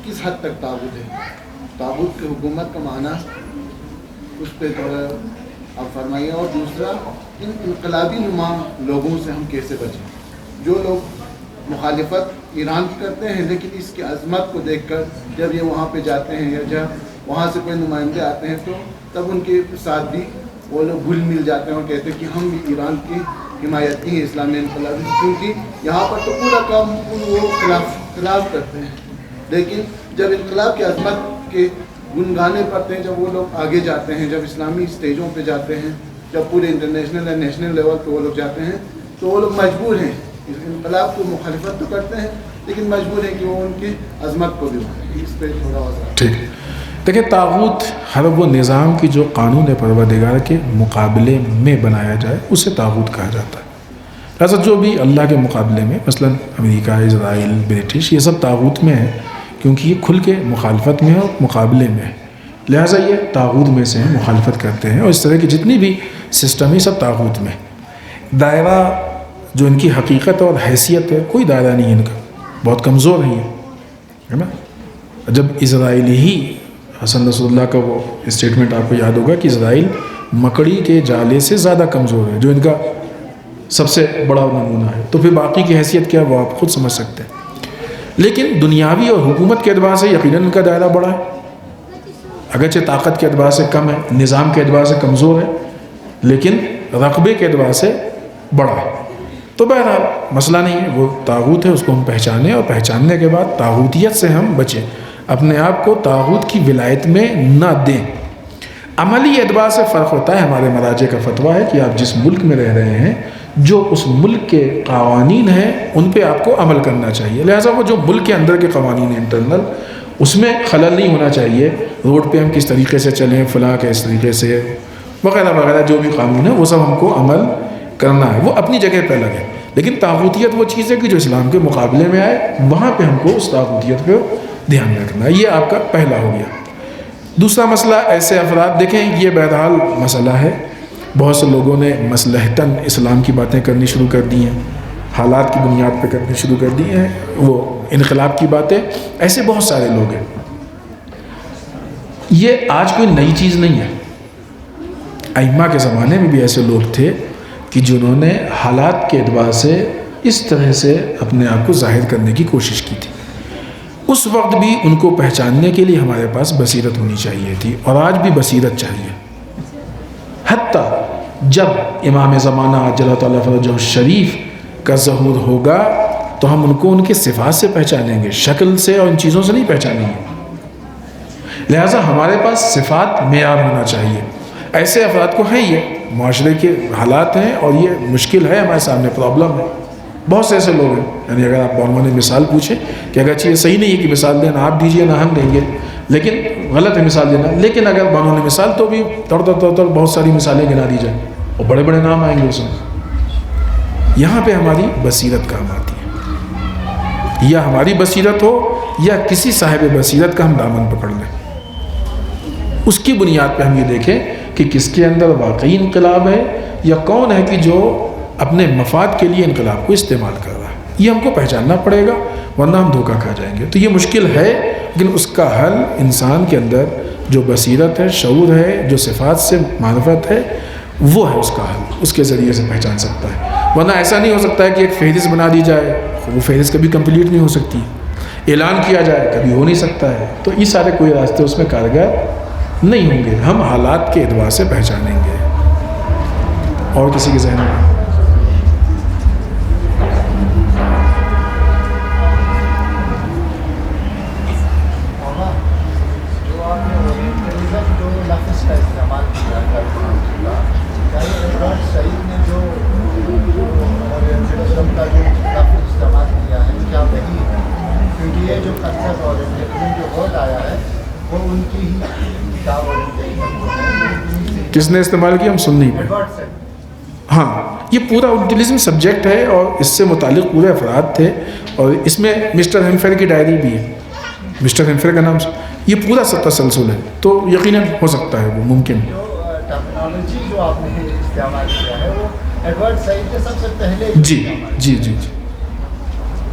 کس حد تک تابوت ہے. تابوت کی حکومت کا معنی اس پہ تھوڑا آپ فرمائیے. اور دوسرا ان انقلابی نما لوگوں سے ہم کیسے بچیں، جو لوگ مخالفت ایران کی کرتے ہیں لیکن اس کی عظمت کو دیکھ کر جب یہ وہاں پہ جاتے ہیں یا جب وہاں سے کوئی نمائندے آتے ہیں تو تب ان کے ساتھ بھی وہ لوگ گھل مل جاتے ہیں اور کہتے ہیں کہ ہم بھی ایران کی حمایتی ہیں اسلامی انقلاب، کیونکہ یہاں پر تو پورا کام وہ خلاف کرتے ہیں. لیکن جب انقلاب کی عظمت کے گنگانے پڑتے ہیں، جب وہ لوگ آگے جاتے ہیں، جب اسلامی اسٹیجوں پہ جاتے ہیں، جب پورے انٹرنیشنل یا نیشنل لیول پہ وہ لوگ جاتے ہیں تو وہ لوگ مجبور ہیں اس انقلاب کو مخالفت تو کرتے ہیں لیکن مجبور ہیں کہ وہ ان کی عظمت کو بھی مانیں. اس پہ تھوڑا وضاحت. ٹھیک. دیکھیں طاغوت ہر وہ نظام کی جو قانون پروردگار کے مقابلے میں بنایا جائے اسے طاغوت کہا جاتا ہے. لہٰذا جو بھی اللہ کے مقابلے میں مثلا امریکہ، اسرائیل، برٹش، یہ سب طاغوت میں ہے کیونکہ یہ کھل کے مخالفت میں ہے اور مقابلے میں ہے. لہٰذا یہ طاغوت میں سے ہیں، مخالفت کرتے ہیں. اور اس طرح کی جتنی بھی سسٹم ہے سب طاغوت میں. دائرہ جو ان کی حقیقت اور حیثیت ہے کوئی دائرہ نہیں ہے ان کا، بہت کمزور ہے یہ، ہے نا. جب اسرائیلی ہی حسن رسول اللہ کا وہ اسٹیٹمنٹ آپ کو یاد ہوگا کہ اسرائیل مکڑی کے جالے سے زیادہ کمزور ہے، جو ان کا سب سے بڑا نمونہ ہے، تو پھر باقی کی حیثیت کیا وہ آپ خود سمجھ سکتے ہیں. لیکن دنیاوی اور حکومت کے اعتبار سے یقیناً ان کا دائرہ بڑا ہے، اگرچہ طاقت کے اعتبار سے کم ہے، نظام کے اعتبار سے کمزور ہے، لیکن رقبے کے اعتبار سے بڑا ہے. تو بہرحال مسئلہ نہیں ہے، وہ طاغوت ہے، اس کو ہم پہچانیں اور پہچاننے کے بعد طاغوتیت سے ہم بچیں، اپنے آپ کو طاغوت کی ولایت میں نہ دیں. عملی اعتبار سے فرق ہوتا ہے. ہمارے مراجع کا فتویٰ ہے کہ آپ جس ملک میں رہ رہے ہیں جو اس ملک کے قوانین ہیں ان پہ آپ کو عمل کرنا چاہیے. لہٰذا وہ جو ملک کے اندر کے قوانین ہیں انٹرنل، اس میں خلل نہیں ہونا چاہیے. روڈ پہ ہم کس طریقے سے چلیں، فلاں کے اس طریقے سے وغیرہ وغیرہ جو بھی قانون ہے وہ سب ہم کو عمل کرنا ہے، وہ اپنی جگہ پہ الگ ہے. لیکن طاغوتیت وہ چیز ہے کہ جو اسلام کے مقابلے میں آئے، وہاں پہ ہم کو اس طاغوتیت پہ دھیان رکھنا ہے. یہ آپ کا پہلا ہو گیا. دوسرا مسئلہ ایسے افراد، دیکھیں یہ بہرحال مسئلہ ہے، بہت سے لوگوں نے مصلحتاً اسلام کی باتیں کرنی شروع کر دی ہیں، حالات کی بنیاد پہ کرنی شروع کر دی ہیں، وہ انقلاب کی باتیں. ایسے بہت سارے لوگ ہیں. یہ آج کوئی نئی چیز نہیں ہے. ائمہ کے زمانے میں بھی ایسے لوگ تھے کہ جنہوں نے حالات کے اعتبار سے اس طرح سے اپنے آپ کو ظاہر کرنے کی کوشش کی تھی. اس وقت بھی ان کو پہچاننے کے لیے ہمارے پاس بصیرت ہونی چاہیے تھی، اور آج بھی بصیرت چاہیے. حتیٰ جب امام زمانہ عجل تعالیٰ فرجہ الشریف کا ظہور ہوگا تو ہم ان کو ان کے صفات سے پہچانیں گے، شکل سے اور ان چیزوں سے نہیں پہچانیں گے. لہٰذا ہمارے پاس صفات معیار ہونا چاہیے. ایسے افراد کو ہے، یہ معاشرے کے حالات ہیں اور یہ مشکل ہے، ہمارے سامنے پرابلم ہے. بہت سے ایسے لوگ ہیں، یعنی اگر آپ بانوان مثال پوچھیں کہ اگرچہ یہ صحیح نہیں ہے کہ مثال دینا آپ دیجئے نہ ہم دیں گے، لیکن غلط ہے مثال دینا، لیکن اگر بانوان مثال تو بھی توڑ بہت ساری مثالیں گنا دی جائیں اور بڑے بڑے نام آئیں گے اس میں. یہاں پہ ہماری بصیرت کام آتی ہے، یا ہماری بصیرت ہو یا کسی صاحب بصیرت کا ہم دامن پکڑ لیں. اس کی بنیاد پہ ہم یہ دیکھیں کہ کس کے اندر واقعی انقلاب ہے یا کون ہے کہ جو اپنے مفاد کے لیے انقلاب کو استعمال کر رہا ہے. یہ ہم کو پہچاننا پڑے گا ورنہ ہم دھوکہ کھا جائیں گے. تو یہ مشکل ہے، لیکن اس کا حل انسان کے اندر جو بصیرت ہے، شعور ہے، جو صفات سے معرفت ہے، وہ ہے اس کا حل. اس کے ذریعے سے پہچان سکتا ہے. ورنہ ایسا نہیں ہو سکتا ہے کہ ایک فہرست بنا دی جائے، وہ فہرست کبھی کمپلیٹ نہیں ہو سکتی. اعلان کیا جائے کبھی ہو نہیں سکتا ہے. تو یہ سارے کوئی راستے اس میں کارگر نہیں ہوں گے. ہم حالات کے اعتبار سے پہچانیں گے. اور کسی کے ذہن میں کس نے استعمال کیا، ہم سن نہیں پائے. ہاں، یہ پورا اونٹلزم سبجیکٹ ہے اور اس سے متعلق پورے افراد تھے، اور اس میں مسٹر ہیمفیر کی ڈائری بھی ہے. مسٹر ہیمفیر کا نام، یہ پورا تسلسل ہے. تو یقیناً ہو سکتا ہے، وہ ممکن ہے. ٹرمینالوجی جو آپ نے استعمال کیا ہے وہ ایڈورڈ سعید کے سب سے پہلے جی جی جی جی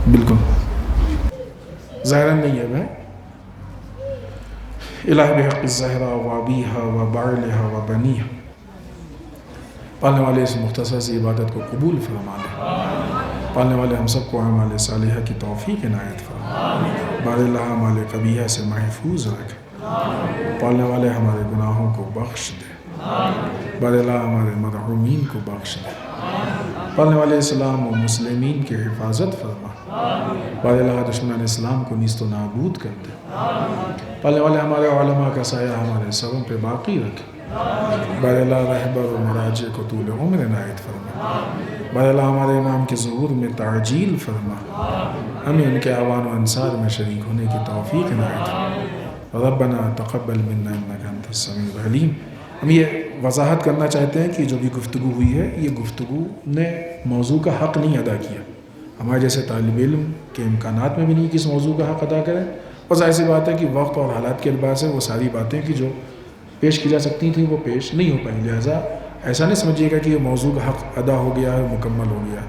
بالکل ظاہراً نہیں ہے. میں الہ بحق الزہرا و ابیہا و بعلہا و بنیہا، پالنے والے اس مختصر سی عبادت کو قبول فرما لے. پالنے والے ہم سب کو اعمال صالحہ کی توفیق عنایت فرما. بار اللہ اعمال قبیحہ سے محفوظ رکھ. پالنے والے ہمارے گناہوں کو بخش دے. بار اللہ ہمارے مرحومین کو بخش دے. پالنے والے اسلام و مسلمین کی حفاظت فرما. بار اللہ دشمنان اسلام کو نیست و نابود کر دے. پالنے والے ہمارے علماء کا سایہ ہمارے سروں پہ باقی رکھ. بر اللہ رہبر و مراجع کو طول عمر عنایت فرما، بر اللہ ہمارے امام کے ظہور میں تعجیل فرما، ہمیں ان کے اعوان و انصار میں شریک ہونے کی توفیق عنایت فرما۔ ربنا تقبل منا انک انت السمیع العلیم۔ ہم یہ وضاحت کرنا چاہتے ہیں کہ جو بھی گفتگو ہوئی ہے، یہ گفتگو نے موضوع کا حق نہیں ادا کیا۔ ہمارے جیسے طالب علم کے امکانات میں بھی نہیں کہ اس موضوع کا حق ادا کریں، اور ظاہر سی بات ہے کہ وقت اور حالات کے اعتبار سے وہ ساری باتیں کہ جو پیش کی جا سکتی تھیں وہ پیش نہیں ہو پائیں، لہٰذا ایسا نہیں سمجھیے گا کہ یہ موضوع کا حق ادا ہو گیا ہے، مکمل ہو گیا ہے۔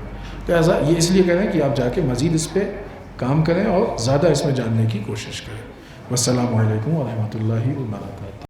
لہٰذا یہ اس لیے کہہ رہے ہیں کہ آپ جا کے مزید اس پہ کام کریں اور زیادہ اس میں جاننے کی کوشش کریں۔ والسلام علیکم ورحمۃ اللہ وبرکاتہ۔